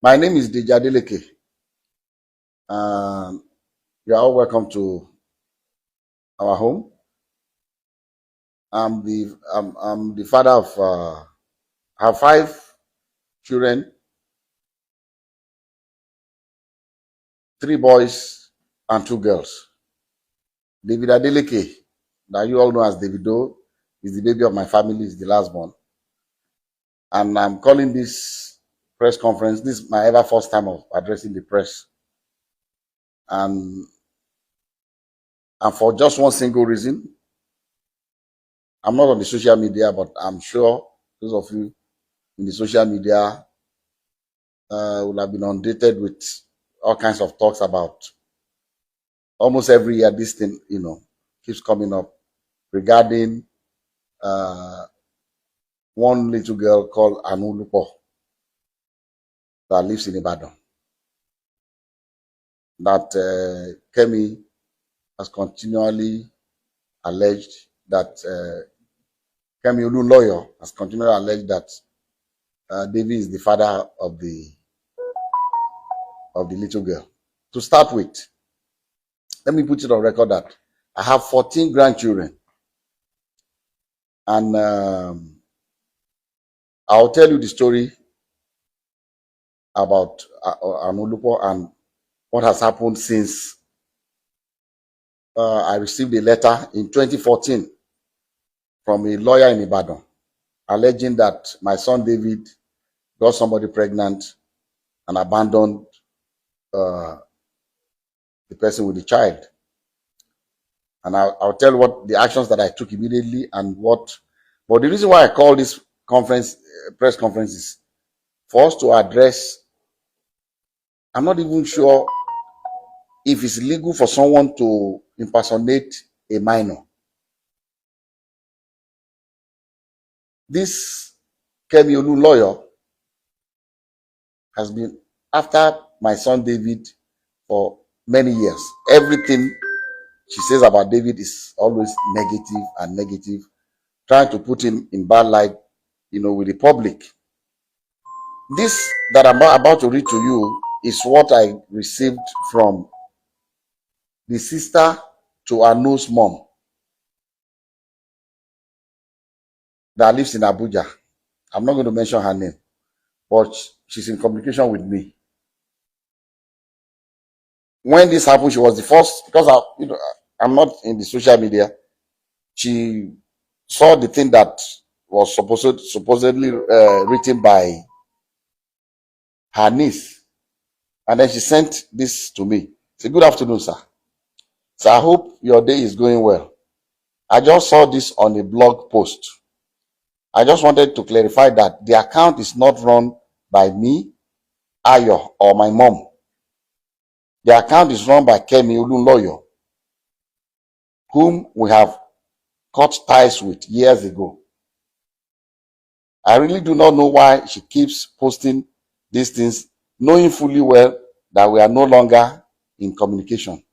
My name is Davido'S. You are all welcome to our home. I'm the father of I have 5 children, 3 boys and 2 girls. Davido'S, that you all know as Davido, is the baby of my family, is the last born. And I'm calling this press conference. This is my ever first time of addressing the press. And for just one single reason. I'm not on the social media, but I'm sure those of you in the social media will have been inundated with all kinds of talks about almost every year. This thing, keeps coming up regarding uh, one little girl called Anulupo that lives in Ibadan. That Kemi has continually alleged that Kemi Olu lawyer has continually alleged that David is the father of the little girl. To start with, let me put it on record that I have 14 grandchildren, and I'll tell you the story about Anulupo and what has happened since I received a letter in 2014 from a lawyer in Ibadan alleging that my son David got somebody pregnant and abandoned the person with the child. And I'll tell what the actions that I took immediately and what. But the reason why I call this press conference is for us to address. I'm not even sure if it's legal for someone to impersonate a minor. This Kemi Olu lawyer has been after my son David for many years. Everything she says about David is always negative and negative, trying to put him in bad light, with the public. This that I'm about to read to you is what I received from the sister to Anu's mom that lives in Abuja. I'm not going to mention her name, but she's in communication with me. When this happened, she was the first, because I'm not in the social media. She saw the thing that was supposedly written by her niece, and then she sent this to me. Say, "Good afternoon, sir. So I hope your day is going well. I just saw this on a blog post. I just wanted to clarify that the account is not run by me, Ayo, or my mom. The account is run by Kemi Olu lawyer, whom we have cut ties with years ago. I really do not know why she keeps posting these things, knowing fully well that we are no longer in communication.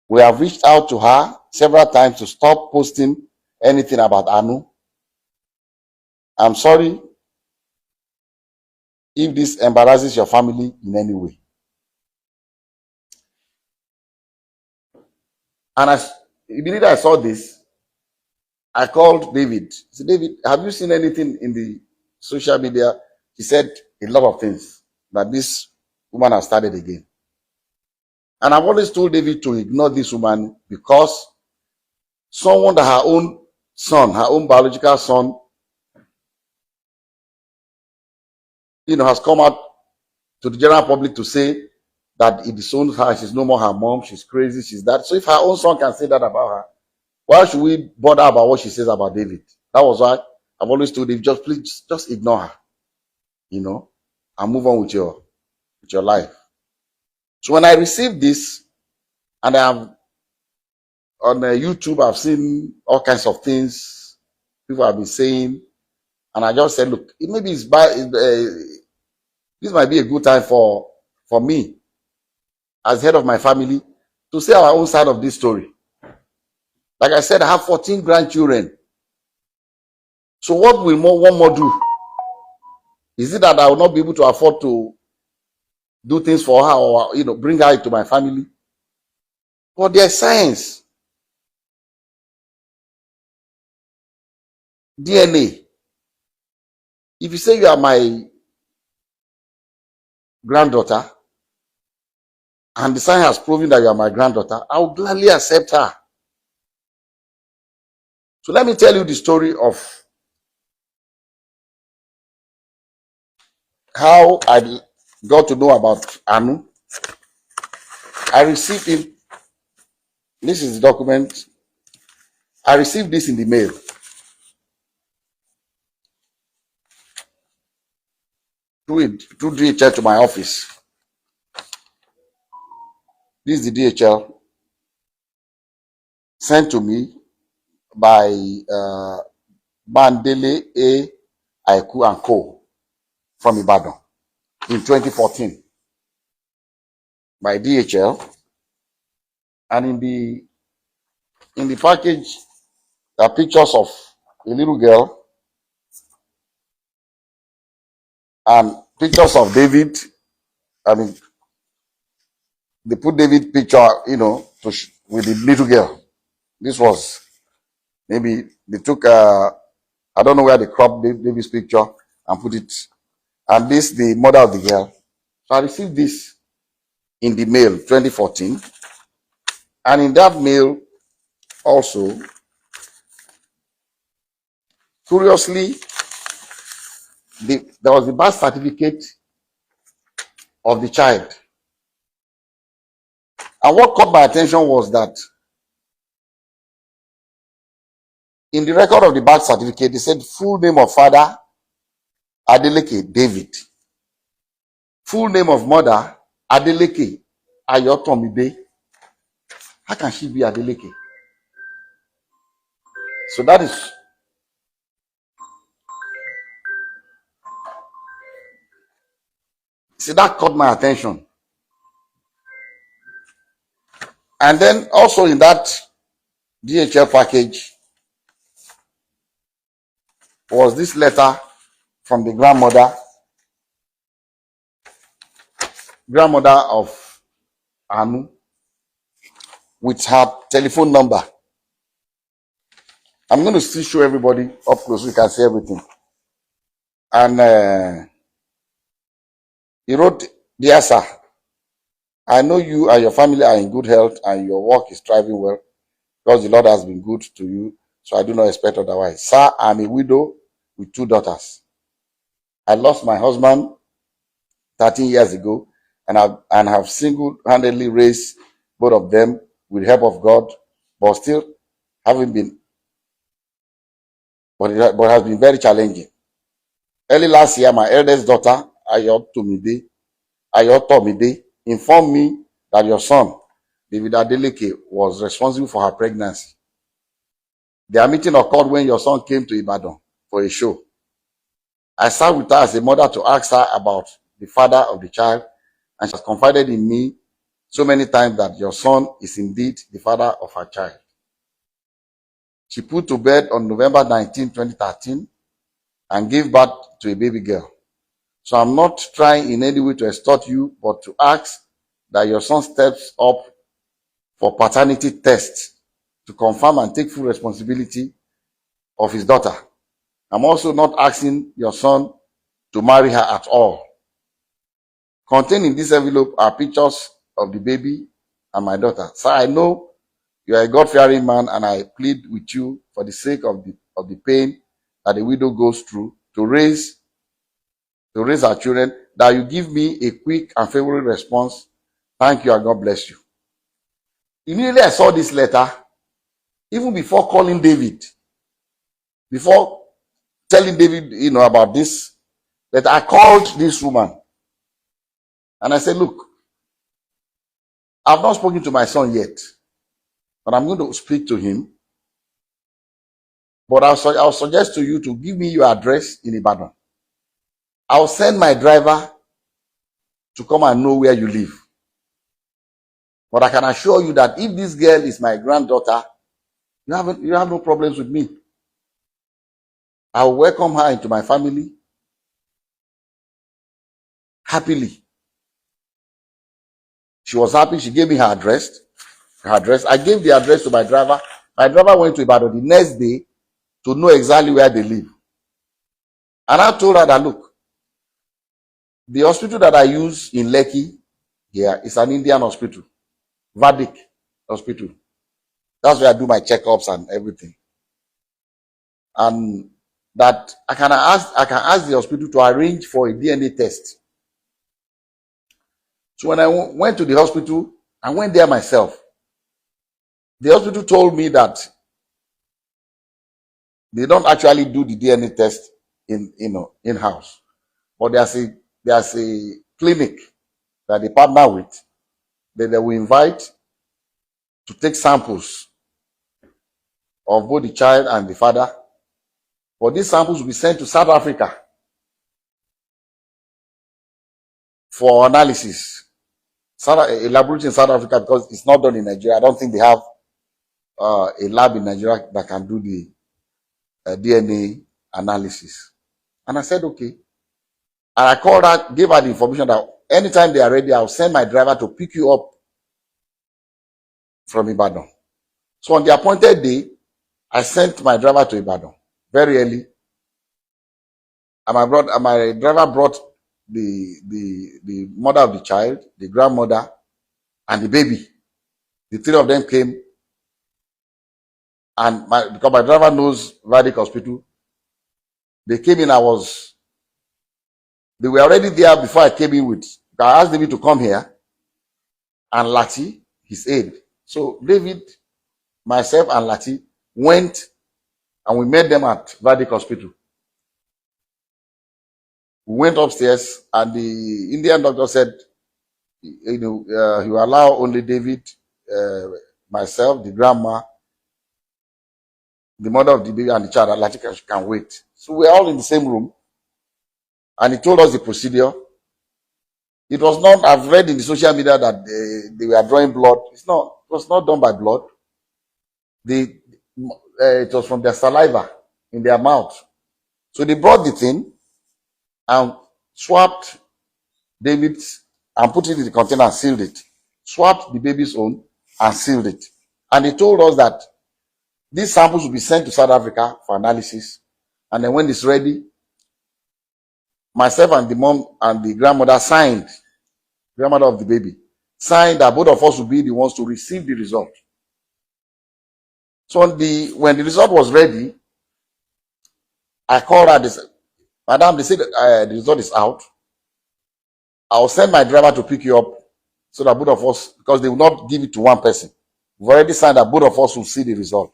We have reached out to her several times to stop posting anything about Anu. I'm sorry if this embarrasses your family in any way." And immediately I saw this, I called David. I said, "David, have you seen anything in the social media?" He said a lot of things, that this woman has started again. And I've always told David to ignore this woman, because someone that her own son, her own biological son, has come out to the general public to say that it disowns her, she's no more her mom, she's crazy, she's that. So if her own son can say that about her, why should we bother about what she says about David? That was why I've always told David, just ignore her, and move on with your life. So when I received this, and I have on YouTube, I've seen all kinds of things people have been saying, and I just said, look, this might be a good time for me, as head of my family, to say our own side of this story. Like I said, I have 14 grandchildren. So what will one more do? Is it that I will not be able to afford to do things for her, or bring her into my family. But there's science, DNA. If you say you are my granddaughter, and the science has proven that you are my granddaughter, I will gladly accept her. So let me tell you the story of how I got to know about Anu. I received him. This is the document. I received this in the mail through DHL to my office. This is the DHL sent to me by Bandele A. Aiku and Co. from Ibadan in 2014 by DHL. And in the package, there are pictures of a little girl and pictures of David. I mean, they put David picture, with the little girl. This was maybe they took I don't know where they cropped David's picture and put it, and this the mother of the girl. So I received this in the mail 2014, and in that mail also, curiously, there was the birth certificate of the child. And what caught my attention was that in the record of the birth certificate, they said full name of father, Adeleke David. Full name of mother, Adeleke Ayotomide. How can she be Adeleke? So that caught my attention. And then also in that DHL package was this letter from the grandmother of Anu, with her telephone number. I'm going to still show everybody up close so you can see everything. And he wrote, "Dear sir, I know you and your family are in good health and your work is thriving well because the Lord has been good to you, so I do not expect otherwise. Sir, I'm a widow with 2 daughters. I lost my husband 13 years ago and have single-handedly raised both of them with the help of God, but still having been, but it has been very challenging. Early last year, my eldest daughter, Ayotomide, informed me that your son, David Adeleke, was responsible for her pregnancy. Their meeting occurred when your son came to Ibadan for a show. I sat with her as a mother to ask her about the father of the child, and she has confided in me so many times that your son is indeed the father of her child. She put to bed on November 19, 2013, and gave birth to a baby girl. So I'm not trying in any way to extort you, but to ask that your son steps up for paternity tests to confirm and take full responsibility of his daughter. I'm also not asking your son to marry her at all. Contained in this envelope are pictures of the baby and my daughter. Sir, I know you are a God-fearing man, and I plead with you for the sake of the pain that a widow goes through to raise our children, that you give me a quick and favorable response. Thank you and God bless you." Immediately I saw this letter, even before calling David, before telling David, about this, that I called this woman and I said, "Look, I've not spoken to my son yet, but I'm going to speak to him. But I'll suggest to you to give me your address in Ibadan. I'll send my driver to come and know where you live. But I can assure you that if this girl is my granddaughter, you have no problems with me. I'll welcome her into my family happily. She was happy. She gave me her address. Her address. I gave the address to my driver. My driver went to Ibadan the next day to know exactly where they live. And I told her that, look, the hospital that I use in Lekki here is an Indian hospital, Vedic hospital. That's where I do my checkups and everything. And that I can ask the hospital to arrange for a DNA test. So when I went to the hospital, I went there myself. The hospital told me that they don't actually do the DNA test in house, but there's a clinic that they partner with that they will invite to take samples of both the child and the father. But these samples will be sent to South Africa for analysis. A laboratory in South Africa, because it's not done in Nigeria. I don't think they have a lab in Nigeria that can do the DNA analysis. And I said, okay. And I called her, gave her the information that anytime they are ready, I'll send my driver to pick you up from Ibadan. So on the appointed day, I sent my driver to Ibadan very early. And my driver brought the mother of the child, the grandmother, and the baby. The three of them came. And because my driver knows Vedic Hospital, they came in. They were already there before I came in with. I asked David to come here and Lati, his aide. So David, myself, and Lati went and we met them at Vedic Hospital. We went upstairs and the Indian doctor said, he will allow only David, myself, the grandma, the mother of the baby, and the child. Lati can wait. So we're all in the same room. And he told us the procedure. It was not, I've read in the social media that they were drawing blood. It was not done by blood. It was from their saliva in their mouth. So they brought the thing and swapped David's and put it in the container and sealed it. Swapped the baby's own and sealed it. And they told us that these samples will be sent to South Africa for analysis. And then when it's ready, myself and the mom and the grandmother grandmother of the baby, signed that both of us will be the ones to receive the result. So when the result was ready, I called her. They said, Madam, they said the result is out. I'll send my driver to pick you up so that both of us, because they will not give it to one person. We've already signed that both of us will see the result.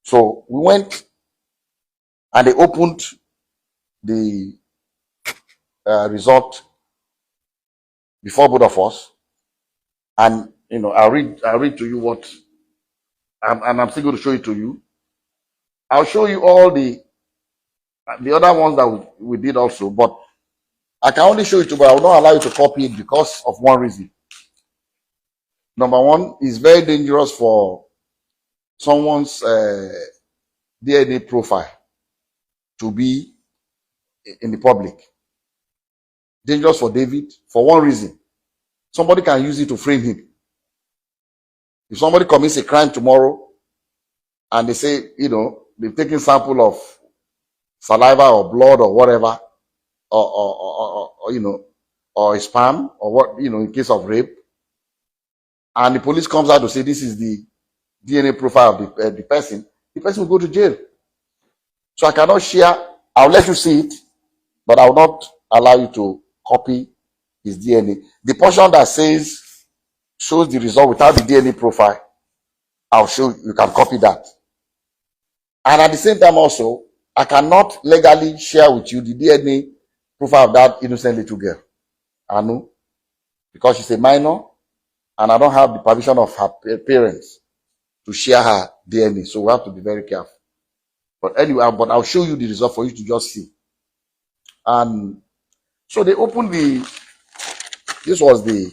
So we went and they opened the result before both of us. And, I'll read to you what, and I'm still going to show it to you. I'll show you all the other ones that we did also, but I can only show it to you, but I will not allow you to copy it because of one reason. Number one, it's very dangerous for someone's DNA profile to be in the public. Dangerous for David for one reason. Somebody can use it to frame him. If somebody commits a crime tomorrow and they say, they've taken sample of saliva or blood or whatever, or a sperm or what, in case of rape, and the police comes out to say this is the DNA profile of the person will go to jail. So I cannot share. I'll let you see it, but I will not allow you to copy his DNA. The portion that shows the result without the DNA profile, I'll show you. You can copy that. And at the same time also, I cannot legally share with you the DNA profile of that innocent little girl, Anu, because she's a minor and I don't have the permission of her parents to share her DNA. So we have to be very careful. But anyway, I'll show you the result for you to just see. And so they opened this was the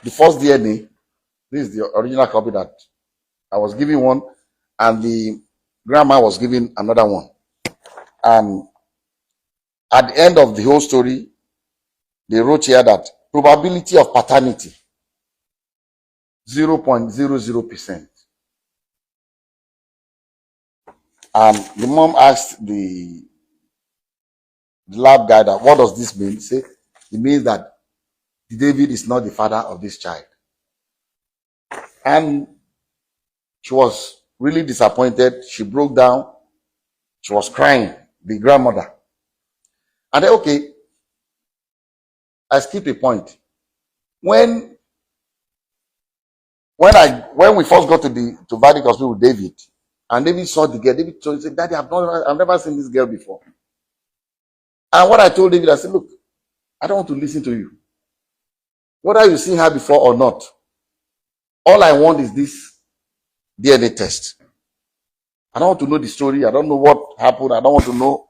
the first DNA. This is the original copy that I was giving one, and the grandma was giving another one. And at the end of the whole story, they wrote here that probability of paternity 0.00%. And the mom asked the lab guy that, what does this mean? He said, it means that David is not the father of this child. And she was really disappointed. She broke down. She was crying, the grandmother. And then, okay, I skipped a point. When we first got to Vadic Hospital with David, and David saw the girl, David said, Daddy, I've never seen this girl before. And what I told David, I said, look, I don't want to listen to you. Whether you seen her before or not, all I want is this DNA test. I don't want to know the story. I don't know what happened. I don't want to know.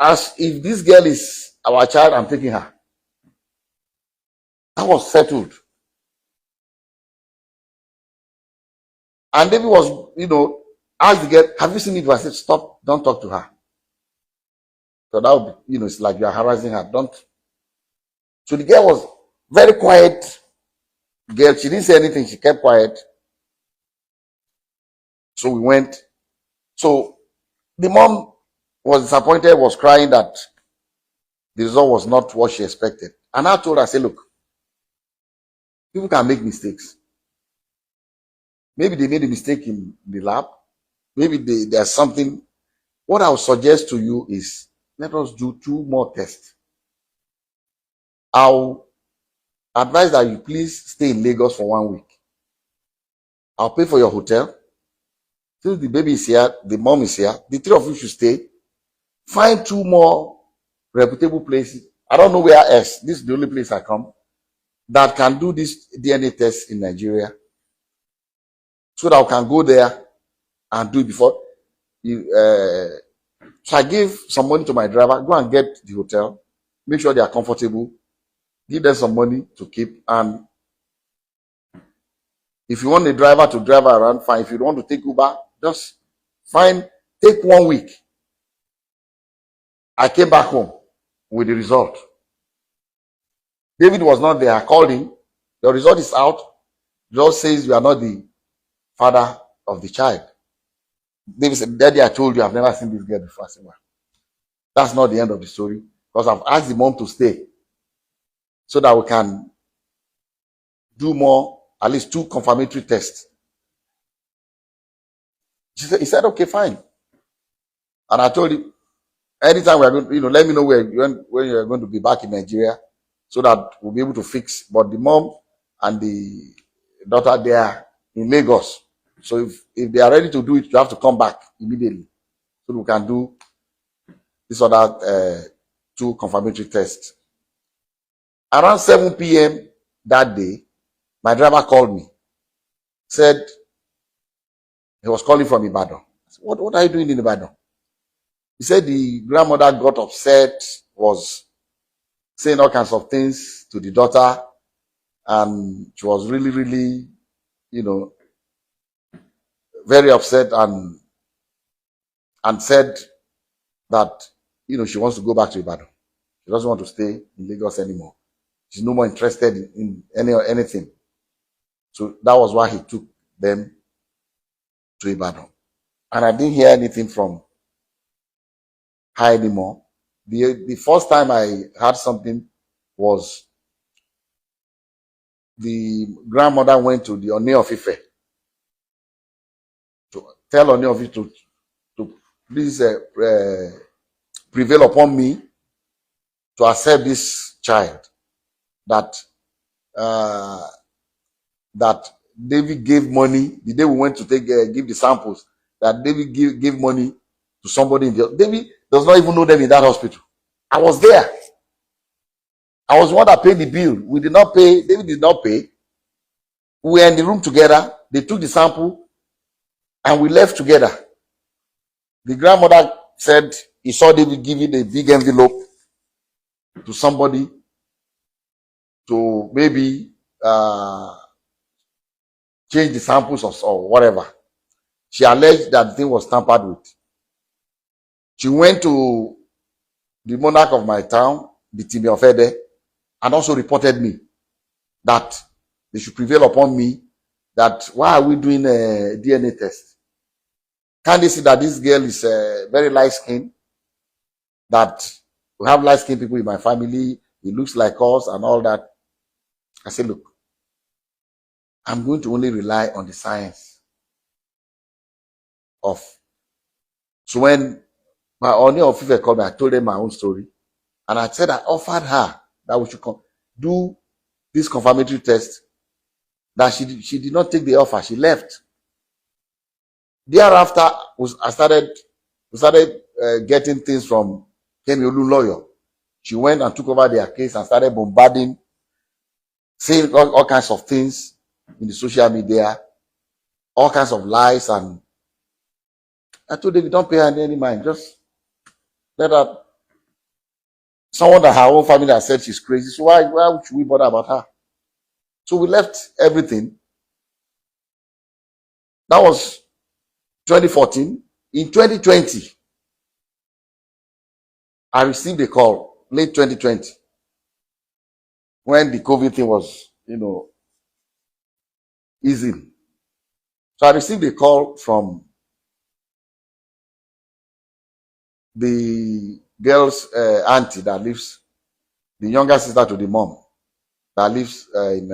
As if this girl is our child, I'm taking her. That was settled. And David was, asked the girl, have you seen it? I said, stop, don't talk to her. So that would be, it's like you are harassing her. Don't. So the girl was very quiet. Girl, she didn't say anything. She kept quiet. So we went. So the mom was disappointed, was crying that the result was not what she expected. And I told her, I said, look, people can make mistakes. Maybe they made a mistake in the lab. Maybe there's something. What I would suggest to you is, let us do 2 more tests. I'll advise that you please stay in Lagos for 1 week. I'll pay for your hotel. Since the baby is here, the mom is here, the 3 of you should stay. Find 2 more reputable places. I don't know where else. This is the only place I come that can do this DNA test in Nigeria. So that I can go there and do it before. So I gave some money to my driver. Go and get the hotel. Make sure they are comfortable. Give them some money to keep. And if you want the driver to drive around, fine. If you don't want to take Uber, just take 1 week. I came back home with the result. David was not there. I called him. The result is out. The result says you are not the father of the child. David said, Daddy, I told you I've never seen this girl before. I said, well, that's not the end of the story. Because I've asked the mom to stay so that we can do more, at least 2 confirmatory tests. He said, okay, fine. And I told him, anytime we are going, let me know when you are going to be back in Nigeria so that we'll be able to fix. But the mom and the daughter, they are in Lagos. So if they are ready to do it, you have to come back immediately so we can do this other 2 confirmatory tests. Around 7 p.m. that day, my driver called me. Said he was calling from Ibadan. I said, what are you doing in Ibadan? He said the grandmother got upset, was saying all kinds of things to the daughter, and she was really, really, very upset and said that, she wants to go back to Ibadan. She doesn't want to stay in Lagos anymore. She's no more interested in anything. So that was why he took them to Ibadan. And I didn't hear anything from her anymore. The first time I heard something was the grandmother went to the Oni of Ife to tell Oni of Ife to please prevail upon me to accept this child that David gave money the day we went to give the samples, that David gave money to somebody in David does not even know them in that hospital. I was there. I was the one that paid the bill. We did not pay. David did not pay. We were in the room together. They took the sample and we left together. The grandmother said he saw David giving a big envelope to somebody to maybe uh, change the samples or whatever. She alleged that the thing was tampered with. She went to the monarch of my town, the Timi Ofede, and also reported me that they should prevail upon me that why are we doing a DNA test? Can't they see that this girl is very light skinned? That we have light skinned people in my family, it looks like us and all that. I said, look, I'm going to only rely on the science of. So when my Oni of Ife called me, I told them my own story. And I said I offered her that we should do this confirmatory test. That she did not take the offer. She left. Thereafter, we started getting things from Kemi Olu lawyer. She went and took over their case and started bombarding, saying all kinds of things in the social media, all kinds of lies. And I told David, don't pay her any mind. Just let her. Someone that her own family has said she's crazy. So why should we bother about her? So we left everything. That was 2014. In 2020, I received a call, late 2020, when the COVID thing was, easing. So I received a call from the girl's auntie that lives, the younger sister to the mom that lives in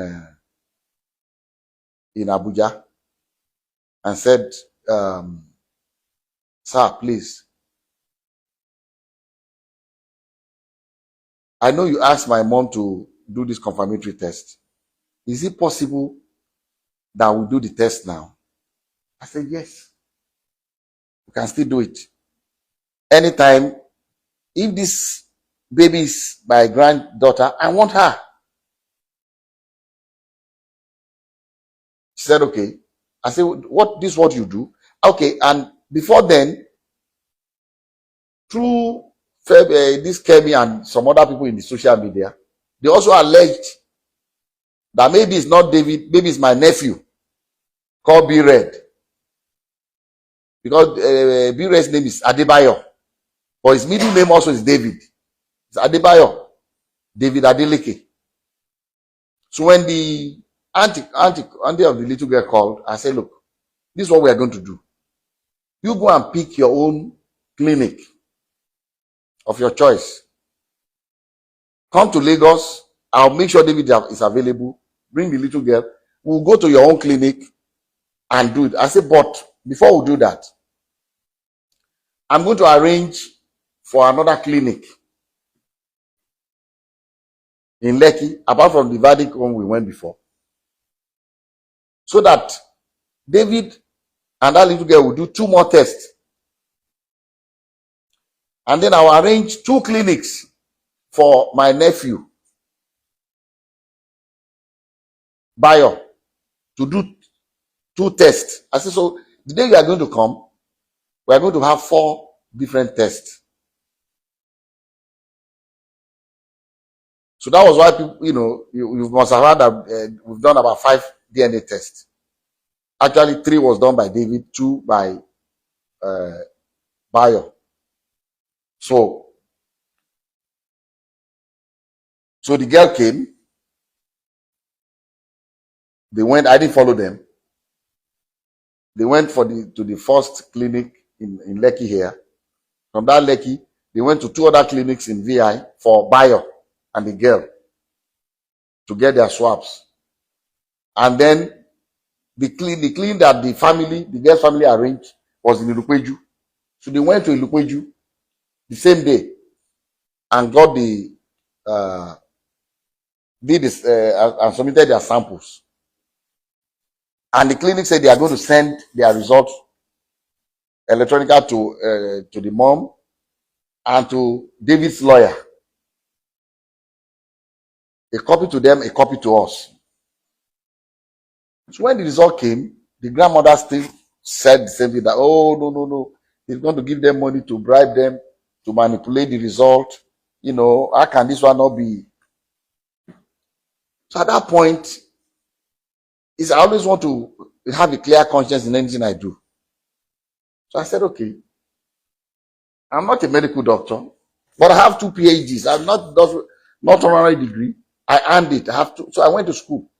Abuja, and said, sir, please, I know you asked my mom to do this confirmatory test. Is it possible that we do the test now? I said, yes. We can still do it. Anytime, if this baby is my granddaughter, I want her. She said, okay. I said, this is what you do? Okay, and before then, through this Kemi and some other people in the social media, they also alleged that maybe it's not David, maybe it's my nephew called B Red. Because B Red's name is Adebayo. But his middle name also is David. It's Adebayo. David Adeleke. So when the auntie of the little girl called, I said, look, this is what we are going to do. You go and pick your own clinic of your choice. Come to Lagos. I'll make sure David is available. Bring the little girl. We'll go to your own clinic and do it. I said, but before we do that, I'm going to arrange for another clinic in Lekki, apart from the verdict one we went before. So that David and that little girl will do 2 more tests. And then I'll arrange 2 clinics for my nephew, Bayo, to do 2 tests. I said, so the day you are going to come, we are going to have 4 different tests. So that was why people, you must have heard that we've done about 5 DNA tests. Actually, 3 was done by David, 2 by Bayo. So the girl came. They went. I didn't follow them. They went to the first clinic in Lekki here. From that Lekki, they went to 2 other clinics in VI for Bayo and the girl to get their swabs. And then the clinic that the girl's family arranged was in Ilupeju. So they went to Ilupeju the same day and got and submitted their samples. And the clinic said they are going to send their results electronically to the mom and to David's lawyer. A copy to them, a copy to us. So when the result came, the grandmother still said the same thing, that, oh, no, he's going to give them money to bribe them to manipulate the result. How can this one not be? So at that point, is I always want to have a clear conscience in anything I do. So I said, okay, I'm not a medical doctor, but I have 2 PhDs. I'm not honorary degree. I earned it. I have to. So I went to school.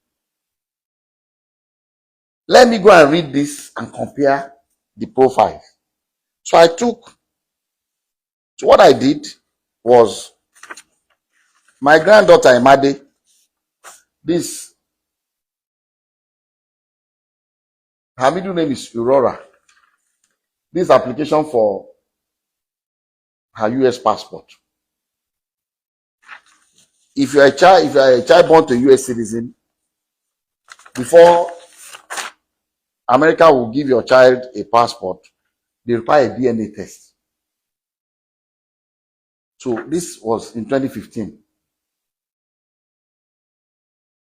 Let me go and read this and compare the profiles. So so what I did was my granddaughter Imade, her middle name is Aurora. This application for her US passport. If you are a child born to a US citizen, before America will give your child a passport, they require a DNA test. So this was in 2015.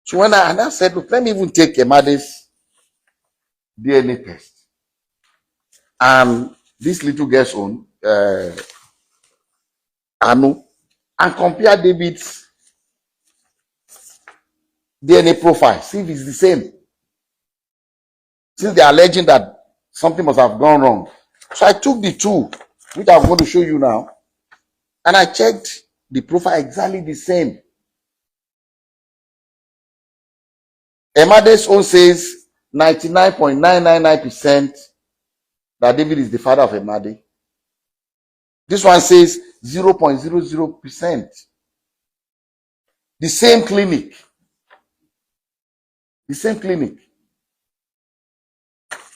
So when I said, look, let me even take Emade's DNA test and this little girl's own, Anu, and compare David's DNA profile, see if it's the same. Since they are alleging that something must have gone wrong. So I took the two, which I'm going to show you now, and I checked the profile exactly the same. Emade's own says 99.999% that David is the father of Emade. This one says 0.00%. The same clinic. The same clinic.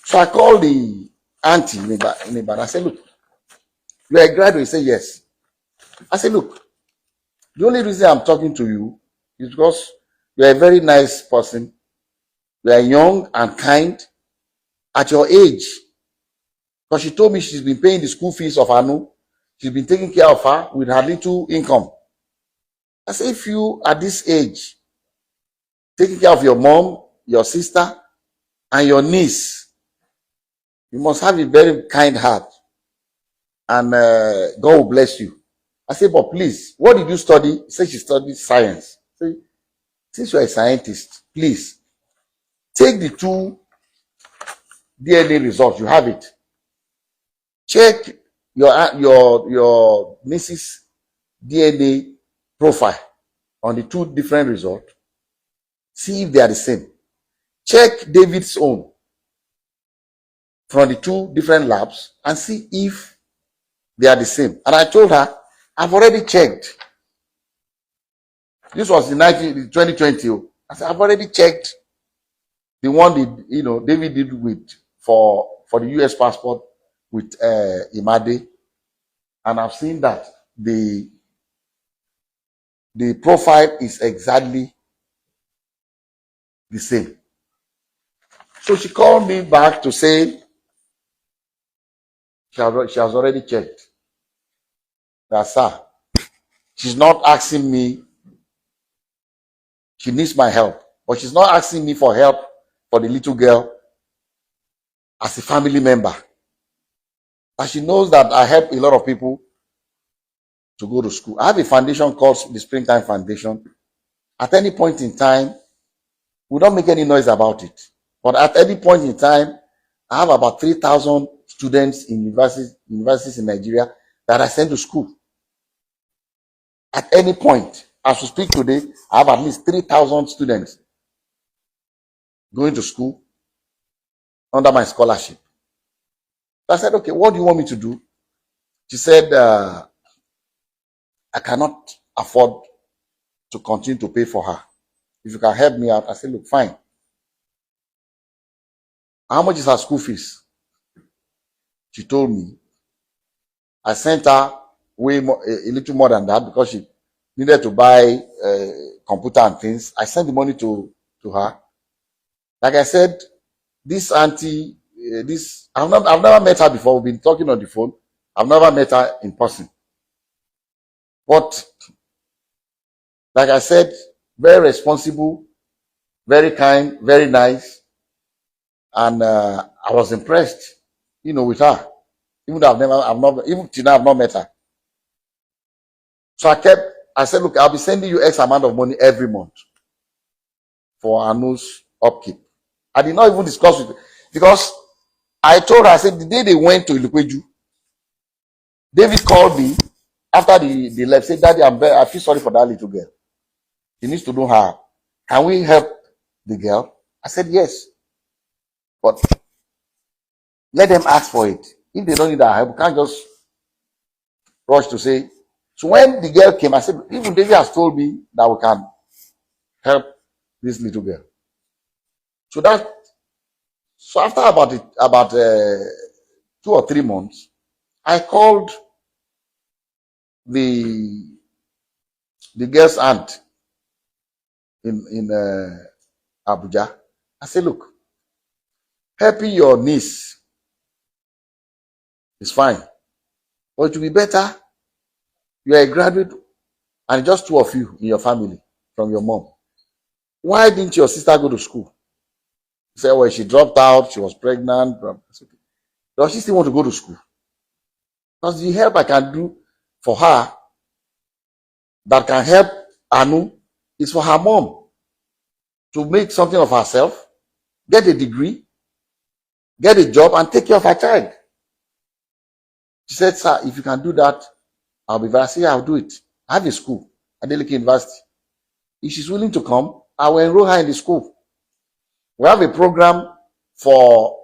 So I called the auntie in Ibadan. I said, look, you are a graduate? He said, yes. I said, look, the only reason I'm talking to you is because you are a very nice person. You are young and kind at your age. Because she told me she's been paying the school fees of Anu. She's been taking care of her with her little income. I said, if you at this age, taking care of your mom, your sister, and your niece, you must have a very kind heart. And God will bless you. I said, but please, what did you study? He said she studied science. I said, since you're a scientist, please, take the two DNA results. You have it. Check your niece's DNA profile on the two different results. See if they are the same. Check David's own from the two different labs and see if they are the same. And I told her, I've already checked. This was in 2020. I said, I've already checked the one David did with for the US passport with Imade, and I've seen that the profile is exactly the same. So she called me back to say she has already checked. That, sir, she's not asking me. She needs my help, but she's not asking me for help for the little girl as a family member. And she knows that I help a lot of people to go to school. I have a foundation called the Springtime Foundation. At any point in time, we don't make any noise about it. But at any point in time, I have about 3,000 students in universities in Nigeria that I send to school. At any point, as we speak today, I have at least 3,000 students going to school under my scholarship. So I said, okay, what do you want me to do? She said, I cannot afford to continue to pay for her. If you can help me out. I said, look, fine. How much is her school fees? She told me. I sent her way more, a little more than that, because she needed to buy computer and things. I sent the money to her. Like I said, this auntie, I've never met her before. We've been talking on the phone. I've never met her in person. But like I said, very responsible, very kind, very nice, and I was impressed, with her. Even though even till now I've not met her. So I said, look, I'll be sending you X amount of money every month for Anu's upkeep. I did not even discuss with, because I told her, I said, the day they went to Ilukweju, David called me after the left, said, Daddy, I feel sorry for that little girl. She needs to know her. Can we help the girl? I said, yes. But let them ask for it. If they don't need our help, we can't just rush to say. So when the girl came, I said, even David has told me that we can help this little girl. So after about 2 or 3 months, I called the girl's aunt in Abuja. I said, look, helping your niece is fine, but it will be better. You are a graduate and just 2 of you in your family from your mom. Why didn't your sister go to school? She said, well, she dropped out, she was pregnant. Does she still want to go to school? Because the help I can do for her that can help Anu is for her mom to make something of herself, get a degree, get a job, and take care of her child. She said, sir, if you can do that, I'll be very, I said, I'll do it. I have a school at Adeleke University. If she's willing to come, I will enroll her in the school. We have a program for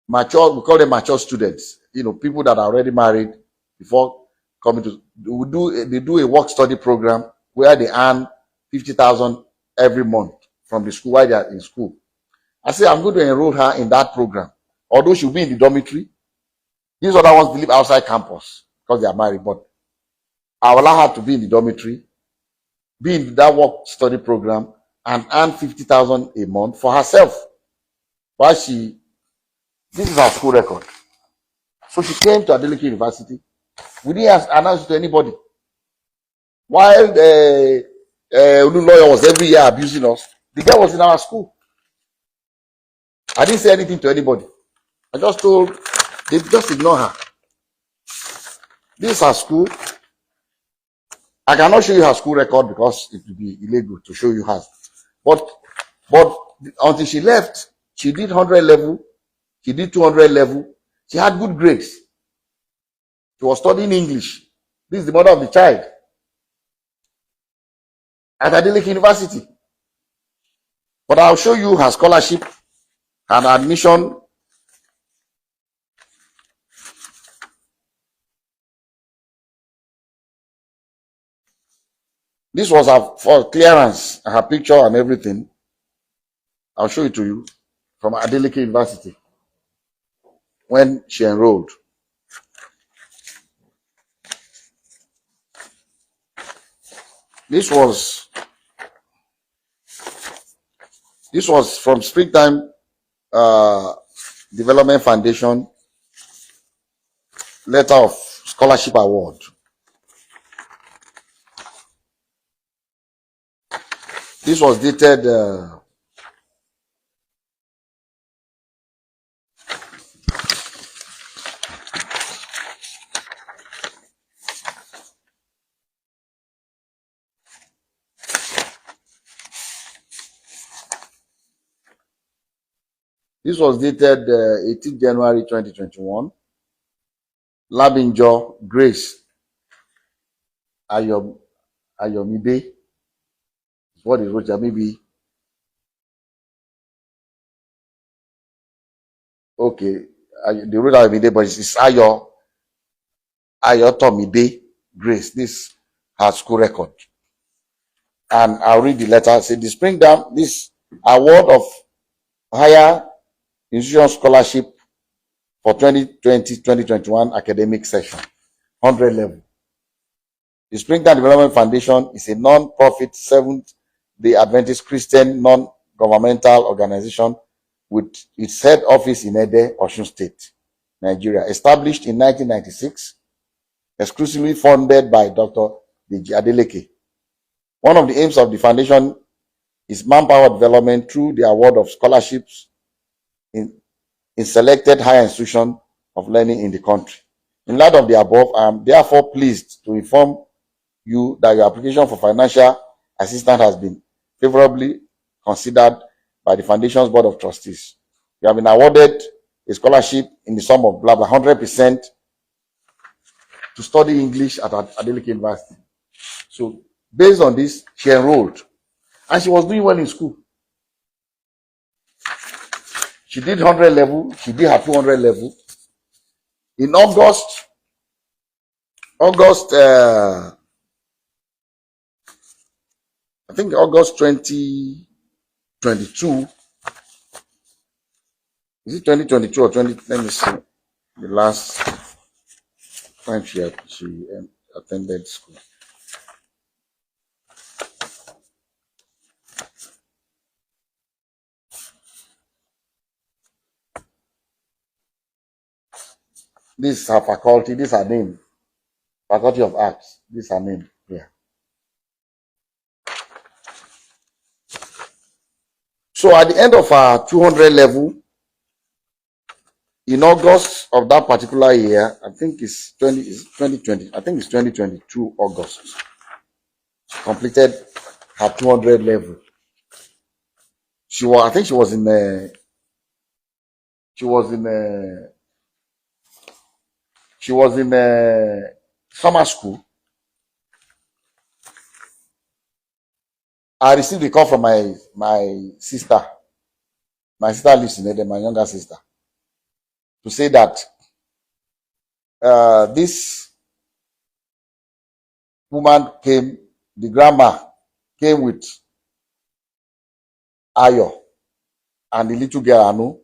mature, we call them mature students, people that are already married before coming to, they do a work study program where they earn 50,000 every month from the school while they are in school. I say, I'm going to enroll her in that program. Although she'll be in the dormitory, these other ones live outside campus because they are married, but I will allow her to be in the dormitory, be in that work study program, and earn 50,000 a month for herself. While this is her school record. So she came to Adeleke University. We didn't announce it to anybody. While the lawyer was every year abusing us, the girl was in our school. I didn't say anything to anybody. I just told, they just ignore her. This is her school. I cannot show you her school record because it would be illegal to show you hers. But until she left, she did 100 level, she did 200 level, she had good grades. She was studying English. This is the mother of the child at Adeleke University. But I'll show you her scholarship and admission. This was her for clearance, her picture and everything. I'll show it to you from Adeleke University when she enrolled. This was from Springtime Development Foundation letter of scholarship award. This was dated This was dated 18 January 2021. Labinjo Grace Ayomide is what it wrote. Maybe okay. They wrote Ayomide, but it's Ayotomide Grace. This her school record. And I'll read the letter. Say the Springtime, this award of higher institution scholarship for 2020-2021 academic session, 100 level. The Springtime Development Foundation is a non-profit Seventh-day Adventist Christian non-governmental organization with its head office in Ede, Osun State, Nigeria. Established in 1996, exclusively funded by Dr. Deji Adeleke. One of the aims of the foundation is manpower development through the award of scholarships in selected higher institutions of learning in the country. In light of the above, I am therefore pleased to inform you that your application for financial assistance has been favorably considered by the Foundation's Board of Trustees. You have been awarded a scholarship in the sum of blah blah 100% to study English at Adeleke University. So based on this, she enrolled, and she was doing well in school. She did 100 level, she did her 200 level. In August, I think August 2022. Is it 2022 or 20? Let me see. The last time she attended school. This is her faculty. This is her name. Faculty of Arts. This is her name. Yeah. So at the end of our 200 level, in August of that particular year, I think it's 2020. I think it's 2022 August. She completed her 200 level. I think she was in summer school. I received a call from my sister. My sister lives in Eden, my younger sister, to say that this woman came, the grandma came with Ayo and the little girl Anu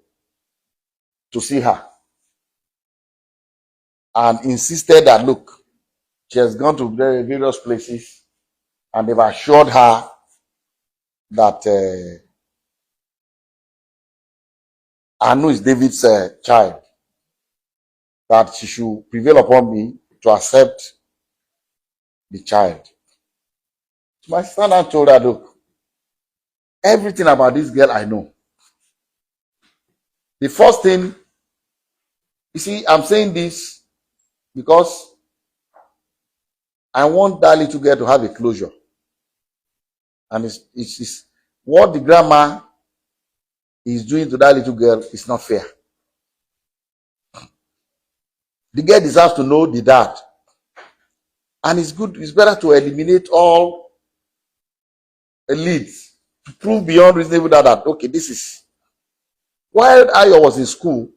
to see her, and insisted that, look, she has gone to various places and they've assured her that Anu is David's child, that she should prevail upon me to accept the child. My sister now told her, look, everything about this girl I know. The first thing, you see, I'm saying this because I want that little girl to have a closure. And it's what the grandma is doing to that little girl is not fair. The girl deserves to know the dad. And it's better to eliminate all leads to prove beyond reasonable doubt that, okay, this is. While Ayo was in school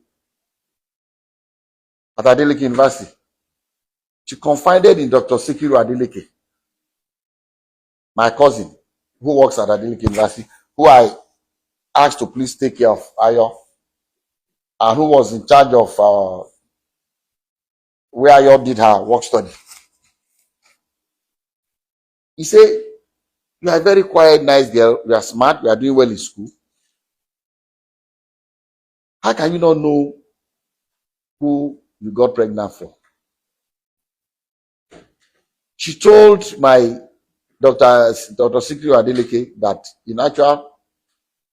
at Adeleke University, she confided in Dr. Sikiru Adeleke, my cousin, who works at Adeleke University, who I asked to please take care of Ayo, and who was in charge of where Ayo did her work study. He said, you are a very quiet, nice girl. You are smart. You are doing well in school. How can you not know who you got pregnant for? She told my Dr. Sikiru Adeleke that in actual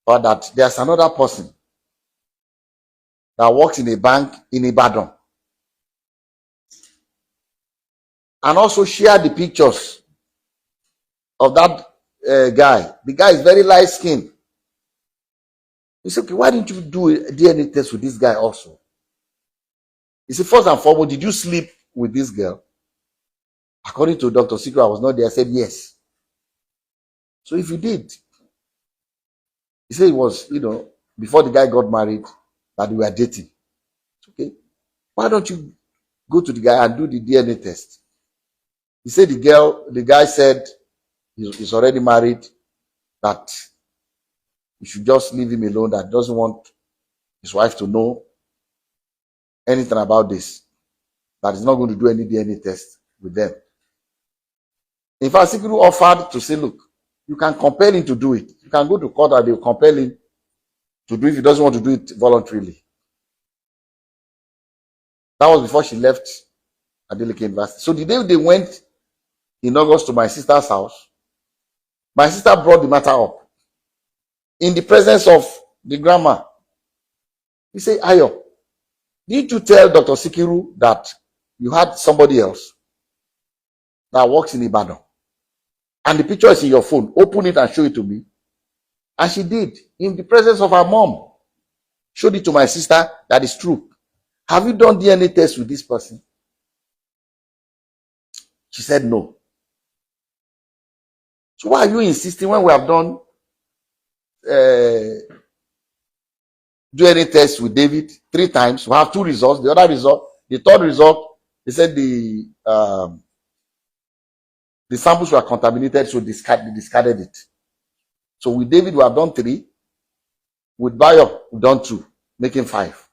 fact that there's another person that works in a bank in Ibadan, and also share the pictures of that guy. The guy is very light skinned. He said, okay, why didn't you do a DNA test with this guy also? He said, first and foremost, did you sleep with this girl? According to Dr. Sikiru, I was not there. I said, yes. So if you did, he said it was, before the guy got married, that we were dating. Okay. Why don't you go to the guy and do the DNA test? He said the guy said he's already married, that you should just leave him alone, that doesn't want his wife to know anything about this, that he's not going to do any DNA test with them. In fact, Sikiru offered to say, look, you can compel him to do it. You can go to court and they'll compel him to do it if he doesn't want to do it voluntarily. That was before she left Adeleke University. So the day they went in August to my sister's house, my sister brought the matter up in the presence of the grandma. He said, Ayo, did you tell Dr. Sikiru that you had somebody else that works in Ibadan? And the picture is in your phone. Open it and show it to me. And she did, in the presence of her mom. Showed it to my sister that is true. Have you done DNA test with this person? She said no. So why are you insisting when we have done DNA test with David 3 times? We have 2 results. The other result, the third result, they said the samples were contaminated, so they discarded it. So with David, we have done 3. With Bayo, we've done 2, making 5.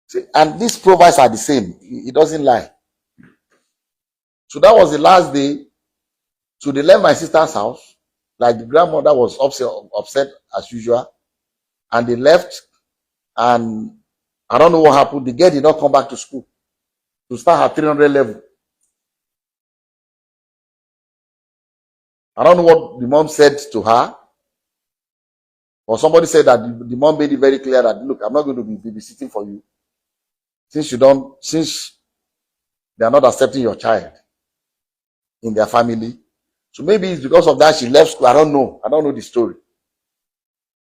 See, and these profiles are the same. It doesn't lie. So that was the last day. So they left my sister's house. Like the grandmother was upset as usual. And they left. And I don't know what happened. The girl did not come back to school to start her 300 level. I don't know what the mom said to her. Or somebody said that the mom made it very clear that, look, I'm not going to be babysitting for you. Since they are not accepting your child in their family. So maybe it's because of that she left school. I don't know. I don't know the story.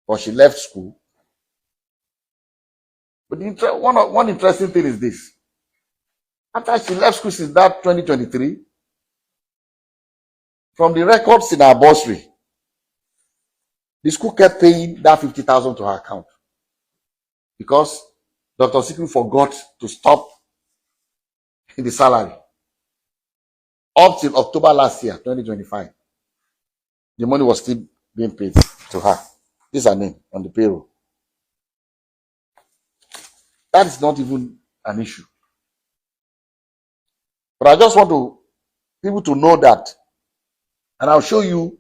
But she left school. But one interesting thing is this. After she left school since that 2023, from the records in her bursary, the school kept paying that 50,000 to her account. Because Dr. Sikri forgot to stop the salary. Up till October last year, 2025, the money was still being paid to her. This is her name on the payroll. That is not even an issue. But I just want people to know that, and I'll show you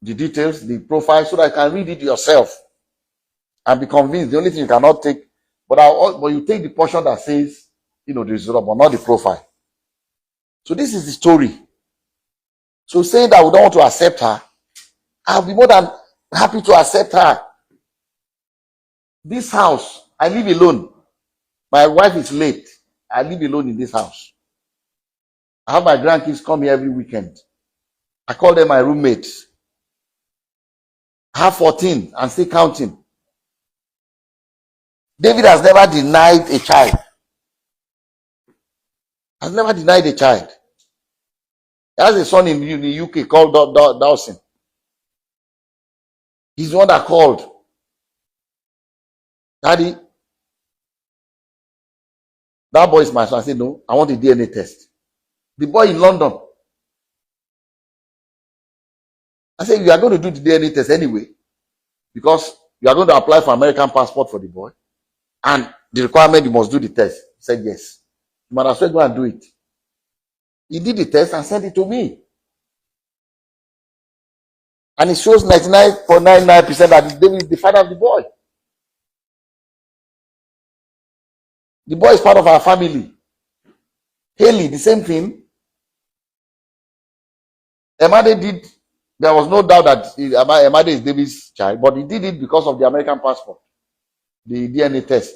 the details, the profile, so that you can read it yourself and be convinced. The only thing you cannot take, but you take the portion that says, the result, but not the profile. So this is the story. So saying that we don't want to accept her, I'll be more than happy to accept her. This house, I live alone. My wife is late. I live alone in this house. I have my grandkids come here every weekend. I call them my roommates. I have 14 and still counting. David has never denied a child. Has never denied a child. He has a son in the UK called Dawson. He's the one that called. Daddy, that boy is my son. I said, no, I want a DNA test. The boy in London. I said, you are going to do the DNA test anyway, because you are going to apply for American passport for the boy. And the requirement, you must do the test. He said, yes. You might as well go and do it. He did the test and sent it to me. And it shows 99.99% that David is the father of the boy. The boy is part of our family. Haley, the same thing. Emade did. There was no doubt that Emade is David's child, but he did it because of the American passport, the DNA test.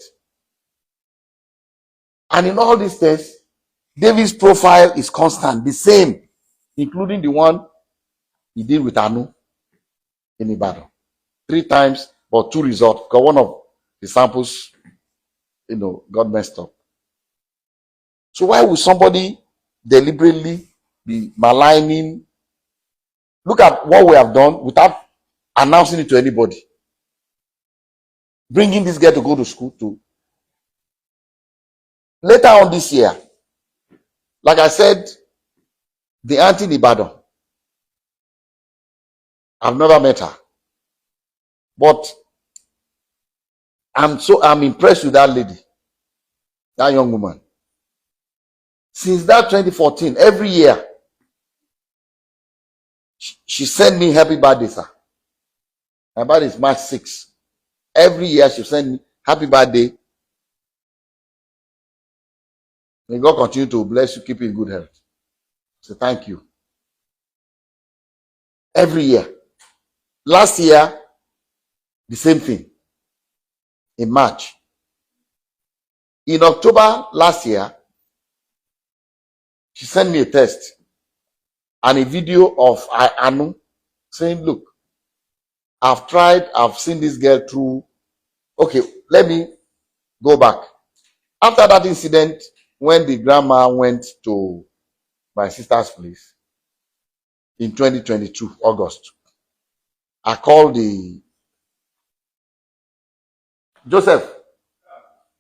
And in all these tests, David's profile is constant, the same, including the one he did with Anu in Ibadan. 3 times, but 2 results, because one of the samples, got messed up. So why would somebody deliberately be maligning? Look at what we have done without announcing it to anybody. Bringing this girl to go to school too. Later on this year, like I said, the auntie in Ibadan, I've never met her. But I'm impressed with that lady, that young woman. Since that 2014, every year, she sent me happy birthday, sir. My birthday is March 6. Every year she sent me happy birthday. May God continue to bless you, keep you in good health. So thank you. Every year. Last year, the same thing. In March. In October last year, she sent me a text and a video of Anu saying, look, I've tried, I've seen this girl through. Okay, let me go back. After that incident, when the grandma went to my sister's place in 2022, August, I called the Joseph,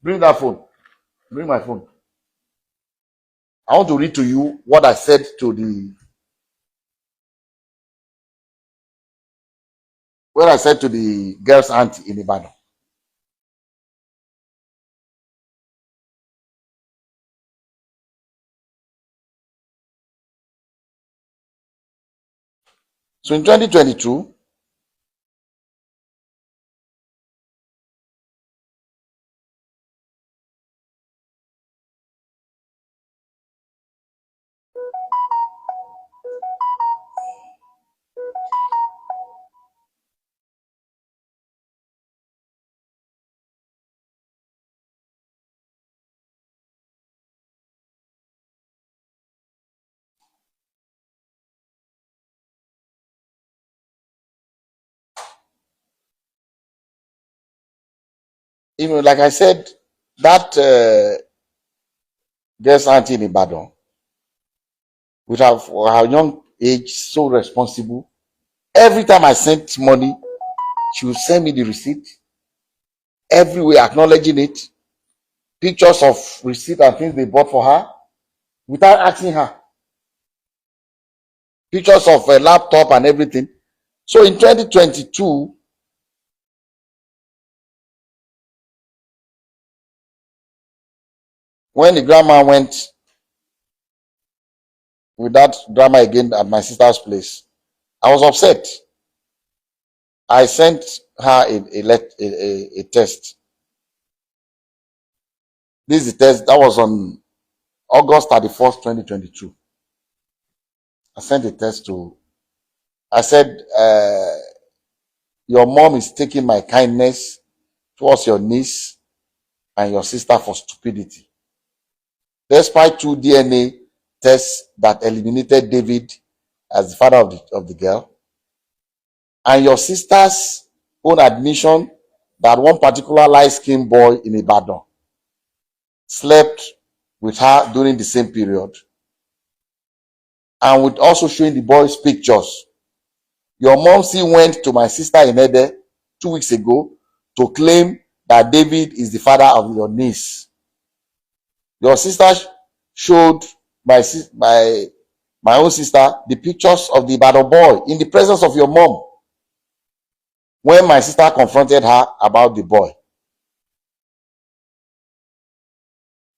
bring that phone, bring my phone. I want to read to you what I said to the girl's auntie in Ibadan. So in 2022, like I said, that girl's auntie in Ibadan, with her young age, so responsible. Every time I sent money, she would send me the receipt, everywhere acknowledging it, pictures of receipt and things they bought for her without asking her, pictures of a laptop and everything. So in 2022, when the grandma went with that drama again at my sister's place, I was upset. I sent her a test. This is the test that was on August 31st, 2022. I sent a test to, I said, your mom is taking my kindness towards your niece and your sister for stupidity. Despite 2 DNA tests that eliminated David as the father of the girl, and your sister's own admission that one particular light-skinned boy in Ibadan slept with her during the same period, and with also showing the boy's pictures. Your mom still went to my sister in Ede 2 weeks ago to claim that David is the father of your niece. Your sister showed my own sister the pictures of the Ibadan boy in the presence of your mom when my sister confronted her about the boy.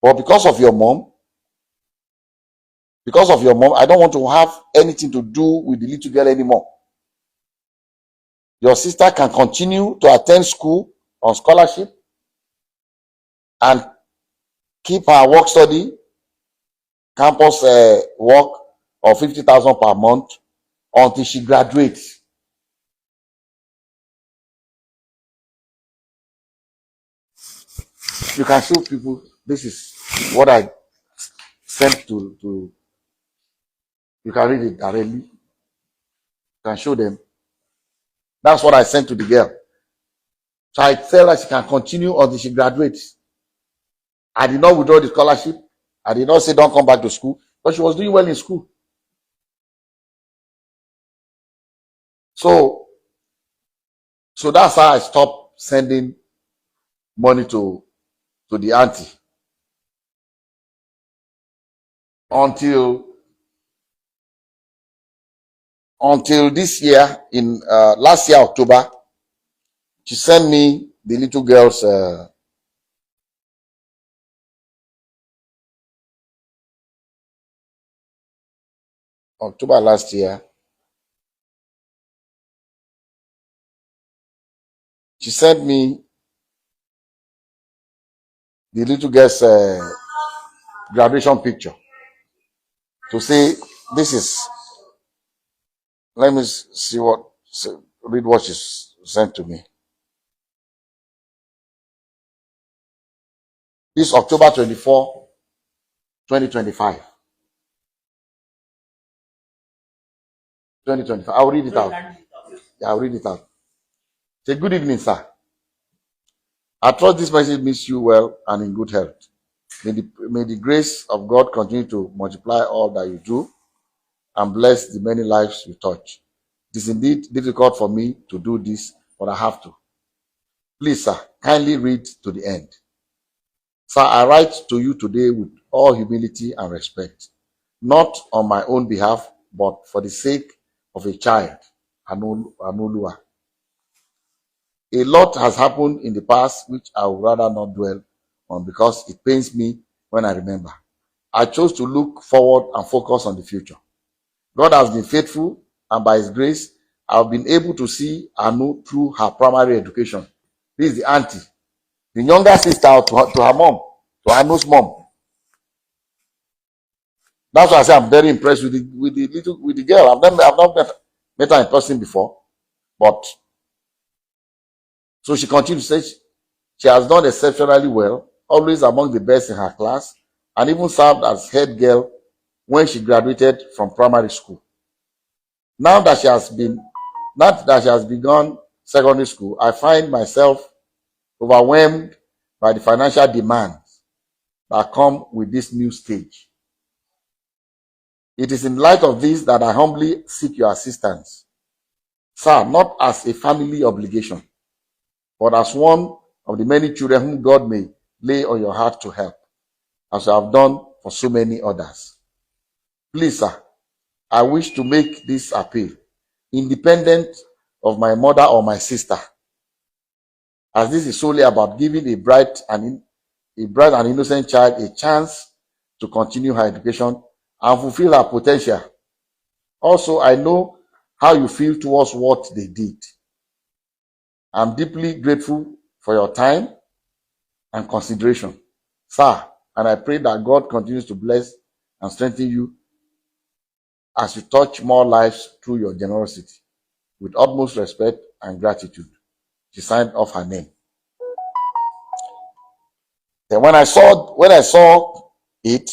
But because of your mom, I don't want to have anything to do with the little girl anymore. Your sister can continue to attend school on scholarship and keep her work study, campus work of 50,000 per month until she graduates. You can show people, this is what I sent to you can read it directly. You can show them. That's what I sent to the girl. So I tell her she can continue until she graduates. I did not withdraw the scholarship. I did not say don't come back to school, but she was doing well in school. So that's how I stopped sending money to the auntie until this year, in last year October. She sent me the little girl's October last year. She sent me the little girl's graduation picture to say, this is, let me read what she sent to me. This October 24, 2025. 2025. I'll read it out. Yeah, I'll read it out. Say, good evening, sir. I trust this message meets you well and in good health. May the grace of God continue to multiply all that you do and bless the many lives you touch. It is indeed difficult for me to do this, but I have to. Please, sir, kindly read to the end. Sir, I write to you today with all humility and respect, not on my own behalf, but for the sake of a child, Anolua. A lot has happened in the past which I would rather not dwell on because it pains me when I remember. I chose to look forward and focus on the future. God has been faithful, and by His grace, I've been able to see Anu through her primary education. This is the auntie, the younger sister to her mom, to Anu's mom. That's why I say I'm very impressed with the girl. I've not met her in person before, but so she continues to say she has done exceptionally well, always among the best in her class, and even served as head girl when she graduated from primary school. Now that she has begun secondary school, I find myself overwhelmed by the financial demands that come with this new stage. It is in light of this that I humbly seek your assistance, sir, not as a family obligation, but as one of the many children whom God may lay on your heart to help, as you have done for so many others. Please, sir, I wish to make this appeal, independent of my mother or my sister, as this is solely about giving a bright and innocent child a chance to continue her education and fulfill her potential. Also, I know how you feel towards what they did. I'm deeply grateful for your time and consideration, sir, and I pray that God continues to bless and strengthen you as you touch more lives through your generosity. With utmost respect and gratitude. She signed off her name. Then when I saw it,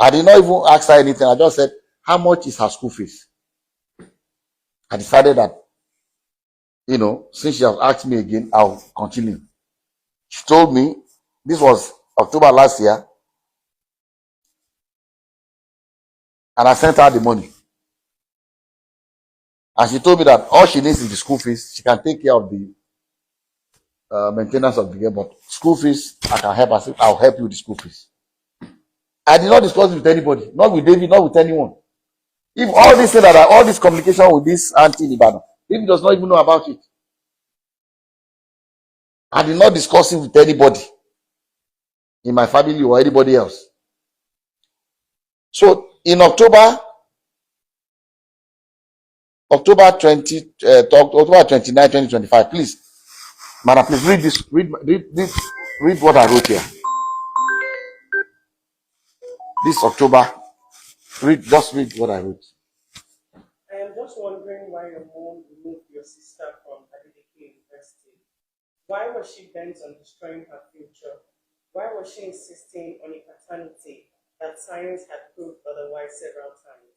I did not even ask her anything. I just said, how much is her school fees? I decided that, since she has asked me again, I'll continue. She told me, this was October last year, and I sent her the money. And she told me that all she needs is the school fees. She can take care of the maintenance of the girl, but school fees, I can help her. I said, I'll help you with the school fees. I did not discuss it with anybody, not with David, not with anyone. If all this thing all this communication with this auntie in Ibadan, David does not even know about it. I did not discuss it with anybody in my family or anybody else. So in October 29, 2025, please, madam, please read this. Read what I wrote here. This October, just read what I wrote. I am just wondering why your mom removed your sister from Davido'S University. Why was she bent on destroying her future? Why was she insisting on a paternity that science had proved otherwise several times?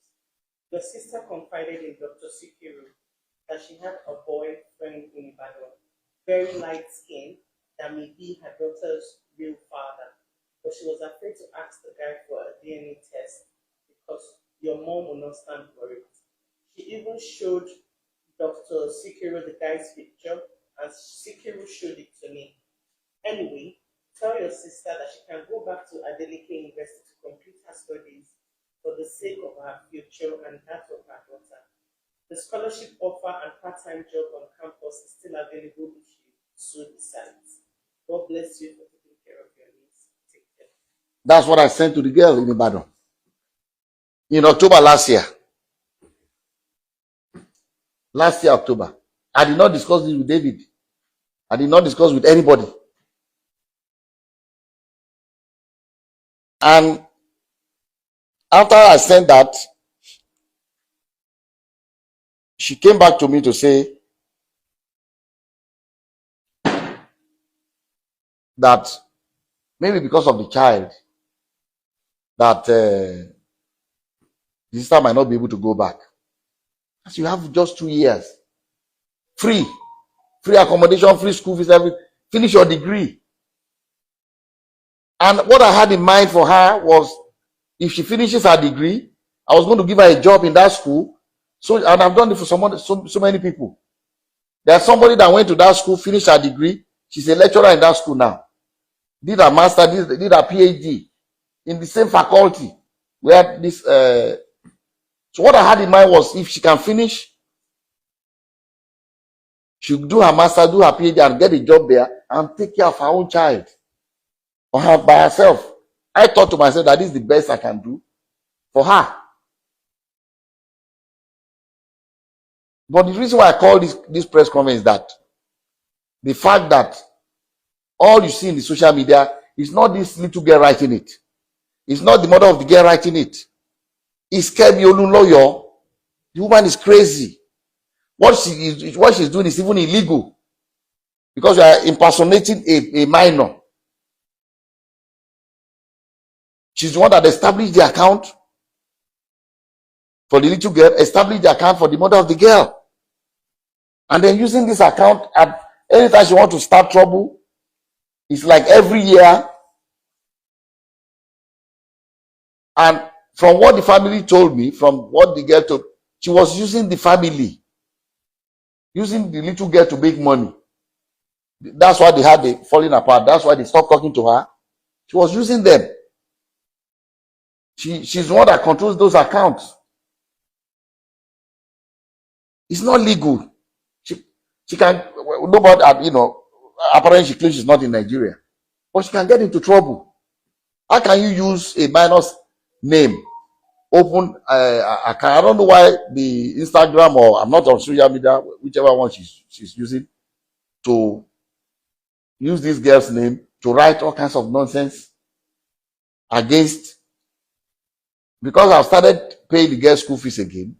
Your sister confided in Dr. Sikiru that she had a boyfriend in Ibadan, very light skinned, that may be her daughter's real father. But she was afraid to ask the guy for a DNA test because your mom will not stand for it. She even showed Dr. Sikiru the guy's picture, and Sikiru showed it to me. Anyway, tell your sister that she can go back to Davido'S University to complete her studies for the sake of her future and that of her daughter. The scholarship offer and part-time job on campus is still available if you so decide. God bless you for taking care of your needs. Take care. That's what I sent to the girl in Ibadan in October last year. Last year, October. I did not discuss this with David. I did not discuss with anybody. And after I sent that, she came back to me to say that maybe because of the child, that the sister might not be able to go back. As you have just 2 years. free, free accommodation, free school fees, everything. Finish your degree. And what I had in mind for her was, if she finishes her degree, I was going to give her a job in that school. So, and I've done it for so many people. There's somebody that went to that school, finished her degree. She's a lecturer in that school now. Did her master, did her PhD in the same faculty where this. So what I had in mind was, if she can finish, she'll do her master, do her PhD, and get a job there and take care of her own child or her by herself. I thought to myself that this is the best I can do for her. But the reason why I call this press conference is that the fact that all you see in the social media is not this little girl writing it. It's not the mother of the girl writing it. It's Kemi Olunloyo. The woman is crazy. What she's doing is even illegal, because you are impersonating a minor. She's the one that established the account for the little girl, established the account for the mother of the girl, and then using this account at anytime she wants to start trouble. It's like every year. And from what the family told me, from what the girl told, she was using the family, using the little girl to make money. That's why they had the falling apart. That's why they stopped talking to her. She was using them. She's the one that controls those accounts. It's not legal. She can, nobody, apparently she claims she's not in Nigeria, but she can get into trouble. How can you use a minor's name, open account? I don't know why the Instagram, or I'm not on social media, whichever one she's using, to use this girl's name to write all kinds of nonsense against. Because I've started paying the girl's school fees again,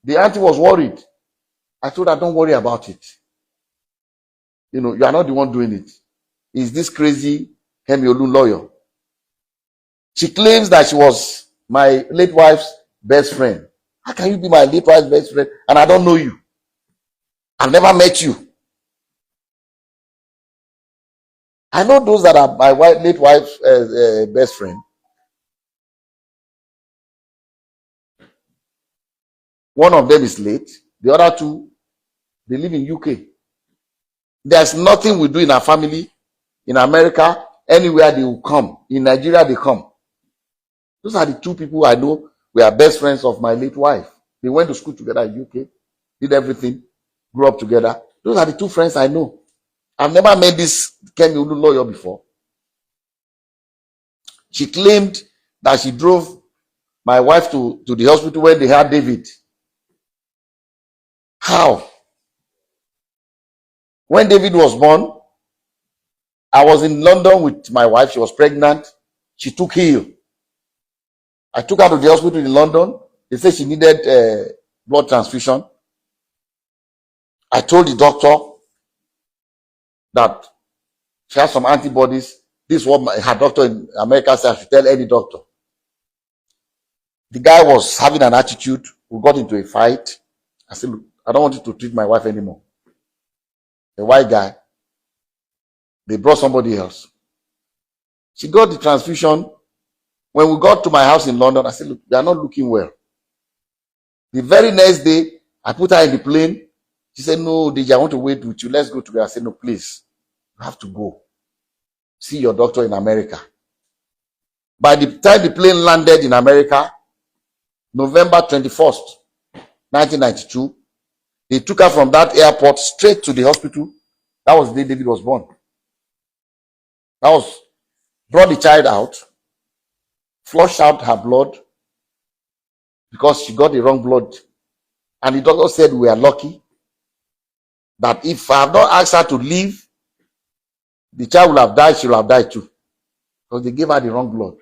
the auntie was worried. I told her, don't worry about it. You are not the one doing it. It's this crazy Kemi Olunloyo. She claims that she was my late wife's best friend. How can you be my late wife's best friend and I don't know you? I've never met you. I know those that are my late wife's best friend. One of them is late. The other two, they live in UK. There's nothing we do in our family, in America, anywhere they will come. In Nigeria, they come. Those are the two people I know. We are best friends of my late wife. They went to school together in UK, did everything, grew up together. Those are the two friends I know. I've never met this Kemi Olunloyo before. She claimed that she drove my wife to the hospital when they had David. How? When David was born, I was in London with my wife. She was pregnant. She took heel. I took her to the hospital in London. They said she needed blood transfusion. I told the doctor that she has some antibodies. This is what her doctor in America said I should tell any doctor. The guy was having an attitude. We got into a fight. I said, look, I don't want you to treat my wife anymore. The white guy. They brought somebody else. She got the transfusion. When we got to my house in London, I said, look, they are not looking well. The very next day, I put her in the plane. She said, no, DJ, I want to wait with you. Let's go together. I said, no, please. You have to go. See your doctor in America. By the time the plane landed in America, November 21st, 1992, they took her from that airport straight to the hospital. That was the day David was born. Brought the child out, flushed out her blood because she got the wrong blood. And the doctor said we are lucky that if I have not asked her to leave, the child will have died, she will have died too. Because they gave her the wrong blood.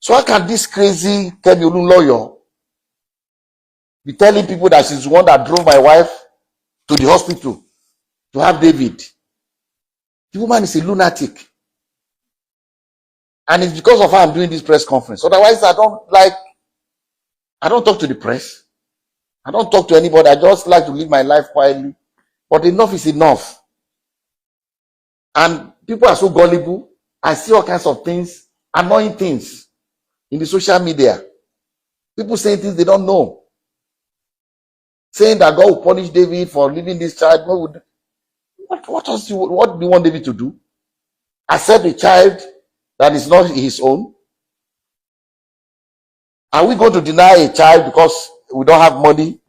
So how can this crazy Kemi Olunloyo be telling people that she's the one that drove my wife to the hospital to have David? The woman is a lunatic. And it's because of her I'm doing this press conference. Otherwise, I don't talk to the press. I don't talk to anybody. I just like to live my life quietly But enough is enough. And people are so gullible. I see all kinds of things, annoying things in the social media. People saying things they don't know. Saying that God will punish David for leaving this child. What do you want David to do? Accept a child that is not his own? Are we going to deny a child because we don't have money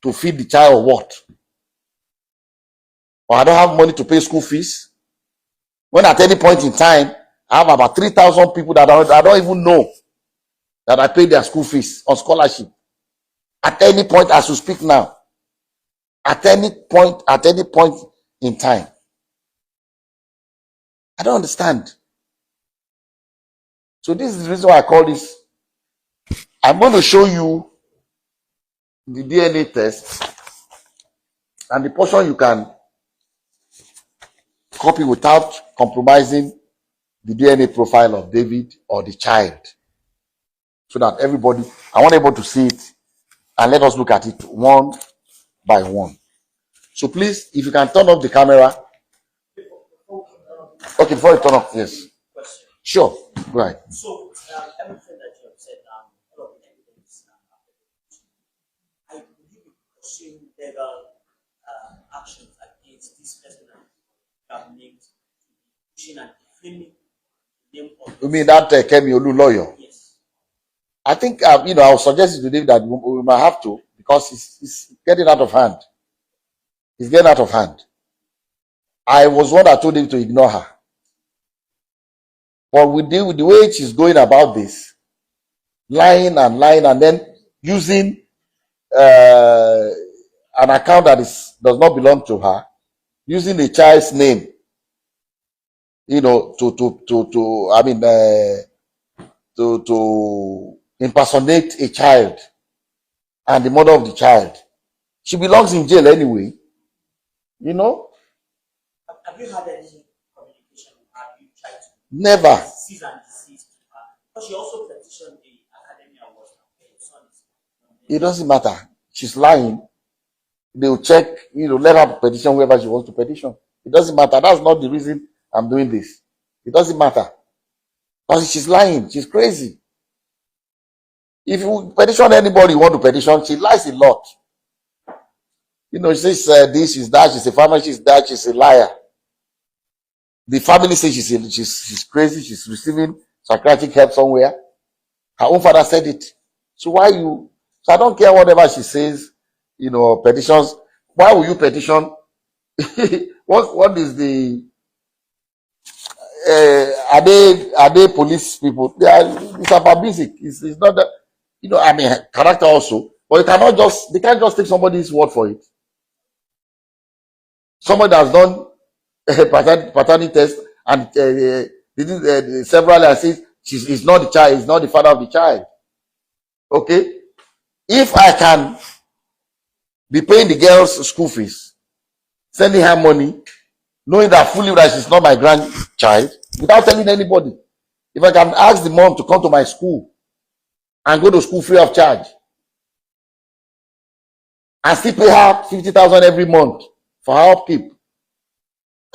to feed the child, or what? Or I don't have money to pay school fees? When at any point in time, I have about 3,000 people that I don't even know that I pay their school fees on scholarship. At any point, as we speak now, at any point in time. I don't understand. So this is the reason why I call this. I'm going to show you the DNA test and the portion you can copy without compromising the DNA profile of David or the child. So that everybody, I want everybody to see it, and let us look at it one by one. So please, if you can turn off the camera. Okay, before you turn off, yes. Sure, go ahead. So, everything that you have said, all of the evidence, I believe you pursuing legal actions against this person that have named, pushing and defaming the name of. You mean that Kemi Olu lawyer? Yes. I think, I will suggest to David that we might have to, because it's getting out of hand. It's getting out of hand. I was one that told him to ignore her. But with the way she's going about this, lying, and then using an account that does not belong to her, using a child's name, to impersonate a child and the mother of the child. She belongs in jail anyway. Have you had any communication? Have you tried to Never. cease and desist to her? Because she also petitioned the Academy Awards. It doesn't matter. She's lying. They'll check, let her petition whoever she wants to petition. It doesn't matter. That's not the reason I'm doing this. It doesn't matter. Because she's lying. She's crazy. If you petition anybody you want to petition, she lies a lot. She says this, she's that, she's a farmer, she's that, she's a liar. The family says she's crazy, she's receiving psychiatric help somewhere. Her own father said it. So I don't care whatever she says, petitions. Why will you petition? What is the are they police people? It's about basic. It's not that, character also. But they can't just take somebody's word for it. Somebody has done a paternity test and did several and says he's not the child, he's not the father of the child. Okay? If I can be paying the girl's school fees, sending her money, knowing that fully that she's not my grandchild, without telling anybody, if I can ask the mom to come to my school and go to school free of charge, and still pay her 50,000 every month for her upkeep,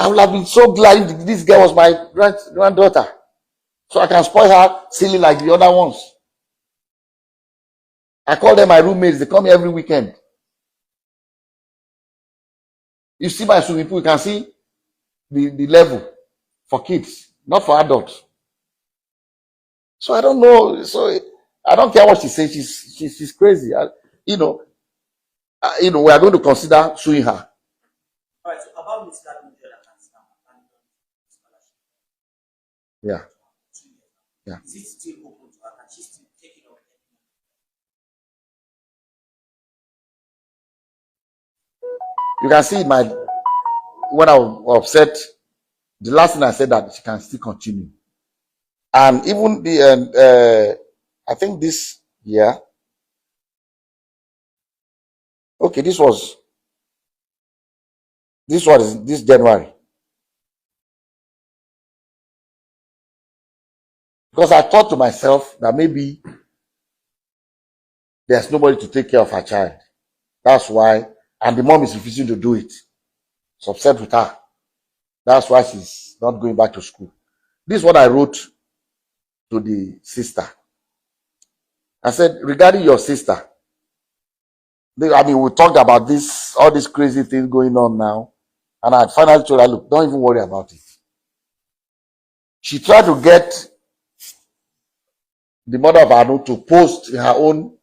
I would have been so glad this girl was my granddaughter, so I can spoil her silly like the other ones. I call them my roommates. They come here every weekend. You see my swimming pool, you can see the level for kids, not for adults. So I don't know. So I don't care what she says. She's crazy. We are going to consider suing her. All right. So about Miss Gavin, Yeah. Yeah. Is it still open to her? Can she still take it up? You can see when I was upset, the last thing I said that she can still continue. And even I think this year, okay, this was this January. Because I thought to myself that maybe there's nobody to take care of her child. That's why, and the mom is refusing to do it. She's upset with her. That's why she's not going back to school. This is what I wrote to the sister. I said, regarding your sister, we talked about this, all these crazy things going on now. And I finally told her, look, don't even worry about it. She tried to get the mother of Anu to post her own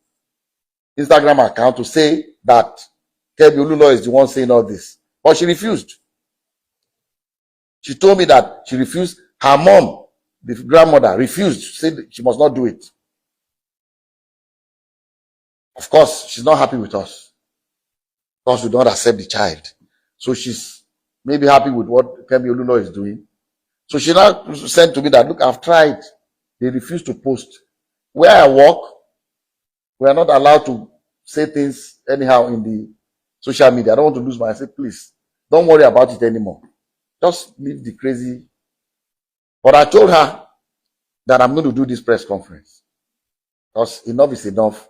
Instagram account to say that Kemi Olulo is the one saying all this. But she refused. She told me that she refused. Her mom, the grandmother, refused. Said she must not do it. Of course, she's not happy with us because we don't accept the child. So she's maybe happy with what Kemi Olulo is doing. So she now said to me that, look, I've tried. They refuse to post. Where I work, we are not allowed to say things anyhow in the social media. I don't want to lose my. I said, please, don't worry about it anymore. Just leave the crazy. But I told her that I'm going to do this press conference because enough is enough.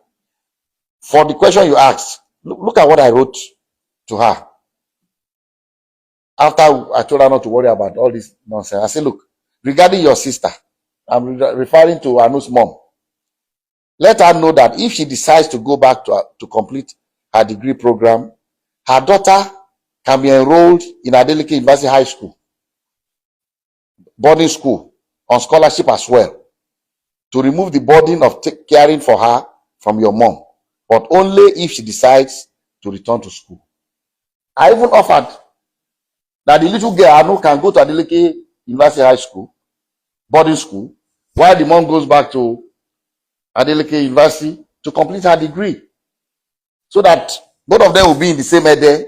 For the question you asked, look at what I wrote to her. After I told her not to worry about all this nonsense, I said, look, regarding your sister, I'm referring to Anu's mom. Let her know that if she decides to go back to complete her degree program, her daughter can be enrolled in Adeleke University High School, boarding school, on scholarship as well, to remove the burden of caring for her from your mom, but only if she decides to return to school. I even offered that the little girl Anu can go to Adeleke University High School, boarding school, while the mom goes back to Adeleke University to complete her degree, so that both of them will be in the same head,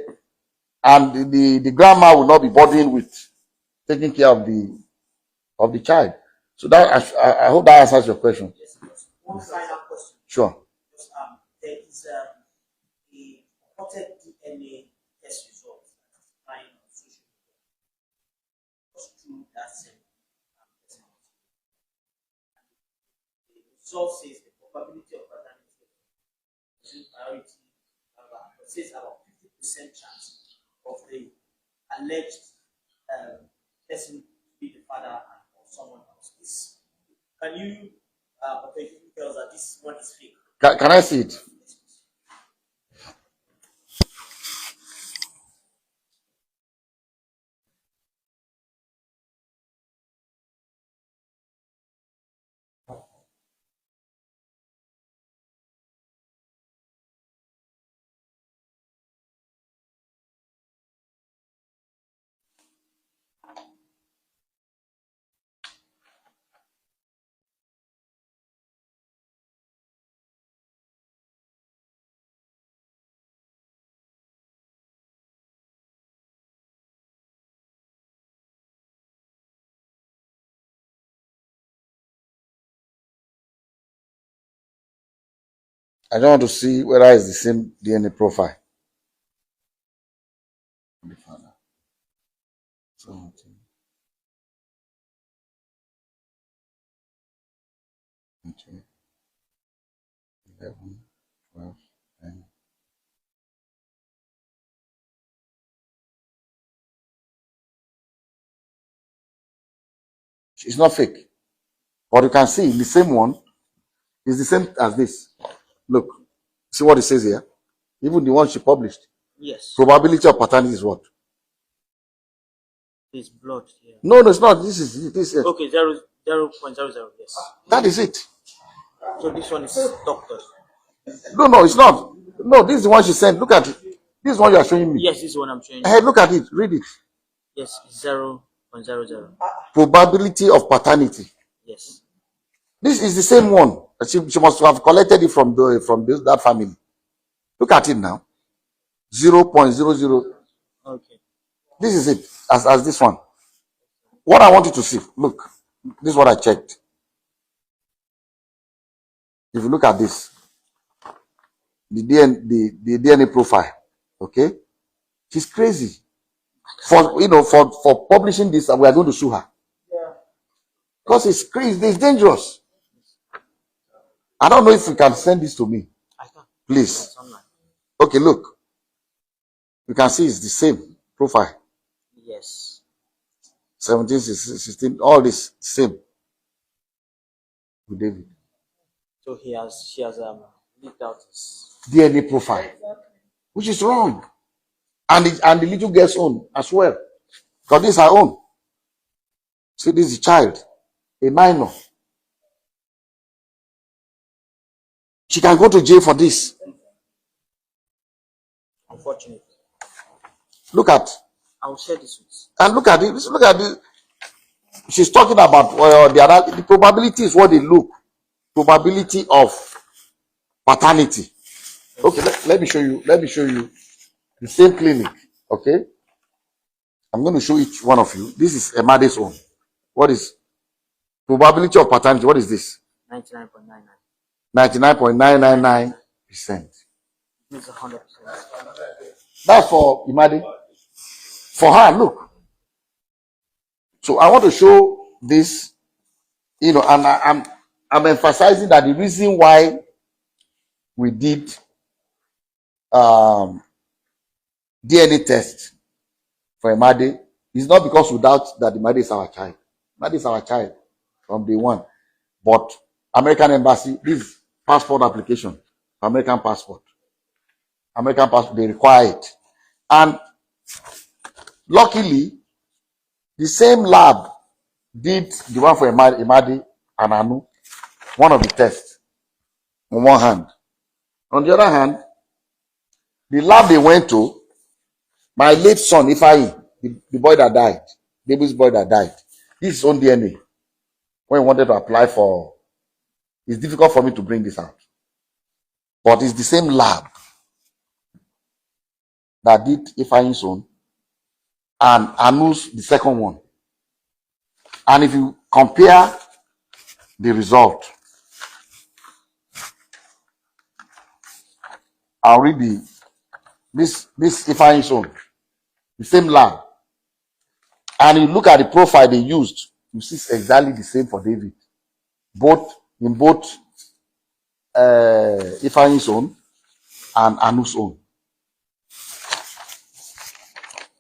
and the grandma will not be burdened with taking care of the child. So that I hope that answers your question. Yes, yes. One final question. Sure. Because, there is a reported DNA test result that is lying on social media. Just through that same testimony. The result says the probability of paternity is priority. It says about 50% chance of the alleged person to be the father or someone else. Can you tell us that this one is fake? Can I see it? I don't want to see whether it's the same DNA profile. The father. 17, 20, 11, 12, 10. It's not fake. But you can see the same one is the same as this. Look, see what it says here? Even the one she published. Yes. Probability of paternity is what? It's blood here. No, it's not. This is this. Okay, 0.00. Yes. That is it. So this one is doctored. No, it's not. No, this is the one she sent. Look at it. This is one you are showing me. Yes, this is one I'm showing you. Hey, look at it. Read it. Yes, it's 0.00. Probability of paternity. Yes. This is the same one. She must have collected it from that family. Look at it now. 0.00. Okay. This is it. As this one. What I want you to see. Look. This is what I checked. If you look at this, the DNA profile, okay, she's crazy. For publishing this, we are going to sue her. Yeah. Because it's crazy, it's dangerous. I don't know if you can send this to me. I can. Please. Okay, look. You can see it's the same profile. Yes. 17, 16, all this same with David. So she has leaked out his. DNA profile, which is wrong. And the little girl's own as well. Because this is her own. See, this is a child, a minor. She can go to jail for this. Unfortunately. Look at, I'll share this with. and look at this. Look at this. She's talking about the probability is what they look. Probability of paternity. Okay, let me show you. Let me show you the same clinic. Okay, I'm going to show each one of you. This is Emade's own. What is probability of paternity? What is this? 99.99. 99.999%. It's 100%. That's for Imade. For her, look. So I want to show this, and I'm emphasizing that the reason why we did DNA test for Imade is not because we doubt that Imade is our child. Imade is our child from day one. But American Embassy, this passport application, American passport, they require it. And luckily, the same lab did the one for Imade and Anu, one of the tests, on one hand. On the other hand, the lab they went to, my late son, Ifeanyi, the boy that died, David's boy that died, this is his own DNA. When he wanted to apply for, it's difficult for me to bring this out. But it's the same lab that did Ifeanyi's own and Anu's the second one. And if you compare the result, I'll read this Ifeanyi's own, the same lab. And you look at the profile they used, you see it's exactly the same for David. In both Ifeanyi's own and Anu's own.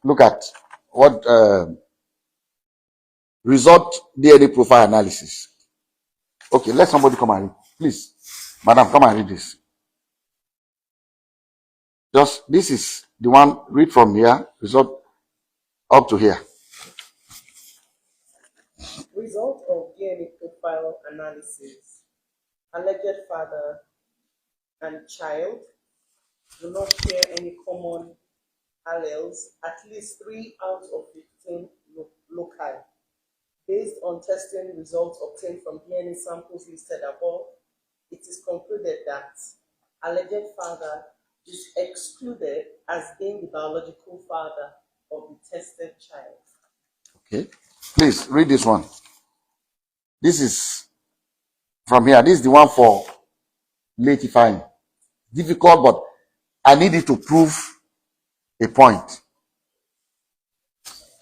Look at what result DNA profile analysis. Okay, let somebody come and read. Please, madam, come and read this. This is the one, read from here, result up to here. Result of DNA profile analysis. Alleged father and child do not share any common alleles, at least 3 out of 15 loci. Based on testing results obtained from DNA samples listed above, it is concluded that alleged father is excluded as being the biological father of the tested child. Okay, please read this one. This is from here. This is the one for late Ifeanyi. Difficult, but I need it to prove a point.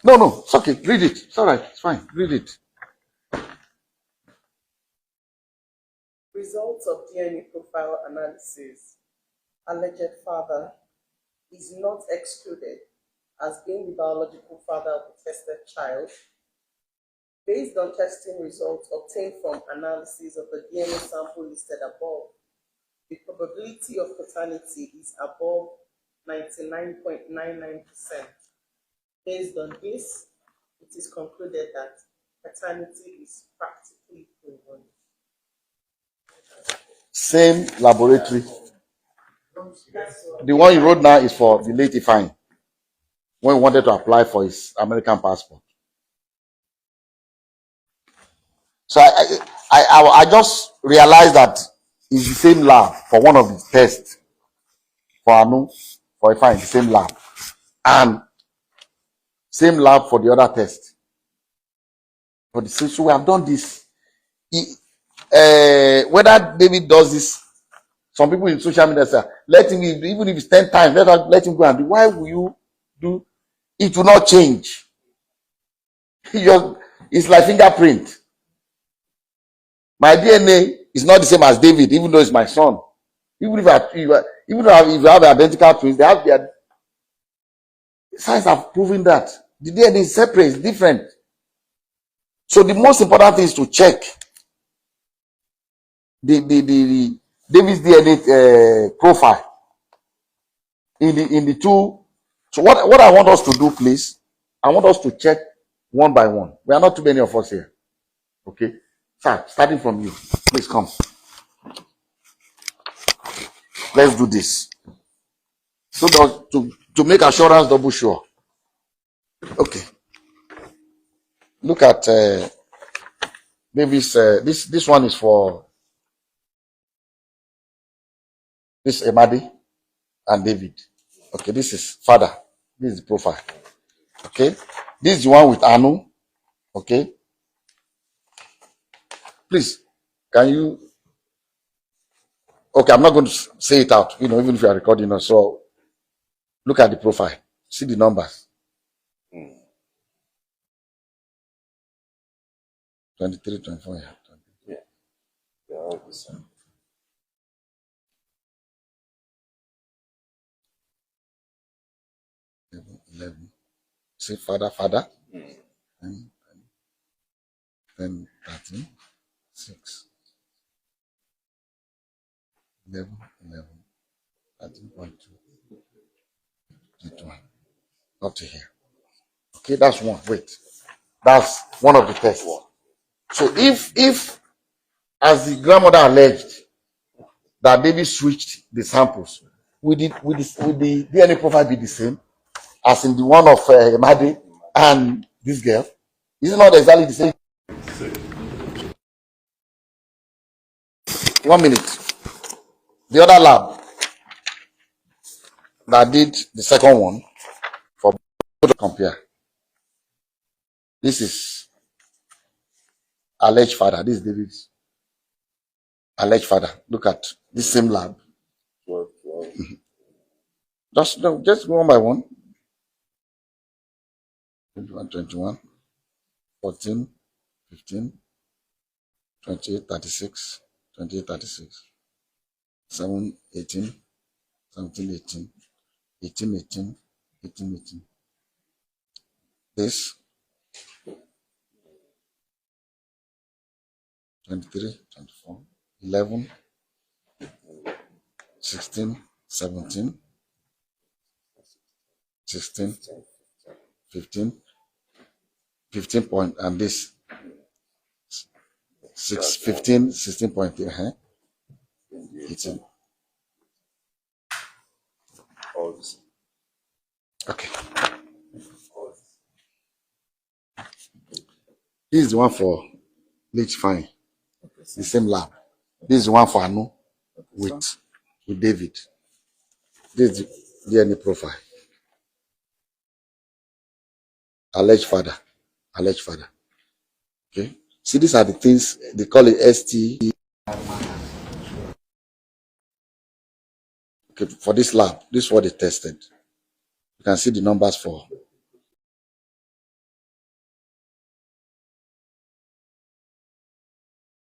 No, it's okay. Read it. It's all right. It's fine. Read it. Results of DNA profile analysis. Alleged father is not excluded as being the biological father of the tested child. Based on testing results obtained from analysis of the DNA sample listed above, the probability of paternity is above 99.99%. Based on this, it is concluded that paternity is practically proven. Same laboratory. The one you wrote now is for the late Ifeanyi, when he wanted to apply for his American passport. So I just realized that it's the same lab for one of the tests for Anu, for Ifeanyi, the same lab, and same lab for the other test. For the so we have done this. Whether David does this, some people in social media say, let him, even if it's 10 times, let him go and do. Why will you do? It will not change. It's like fingerprint. My DNA is not the same as David, even though it's my son. Even if you have identical twins, they have their science have proven that. The DNA is separate, it's different. So the most important thing is to check the David's DNA profile in the two. So what I want us to do, please, I want us to check one by one. We are not too many of us here. Okay, sir, starting from you, please come. Let's do this. So to make assurance double sure. Okay. Look at David's. This one is for this Emadi and David. Okay, this is father. This is the profile. Okay, this is the one with Anu. Okay, please, can you? Okay, I'm not going to say it out. Even if you are recording us. So look at the profile. See the numbers. 23, 24. Yeah. They're all the same. 11. See, father. 10, 13, 6, 11, 13.2, 21. Up to here. Okay, that's one. Wait. That's one of the tests. So if as the grandmother alleged that David switched the samples, will the DNA profile be the same as in the one of Madi and this girl? Is it not exactly the same? 1 minute. The other lab that did the second one for both to compare. This is alleged father. This is David's alleged father. Look at this same lab. 12. Just go one by one. 21, 14, 15, 28, 36, 28, 36, 7, 18, 17, 18, 18, 18, 18, 18. This 23, 24, 11, 16, 17, 16, 15, 15 point, and this 15, 16.3, 18. All the same. Okay. This is the one for Leach Fine. The same lab. This is the one for Anu with David. This is the DNA profile. Alleged father. Okay. See, these are the things they call it ST. Okay, for this lab, this is what they tested. You can see the numbers for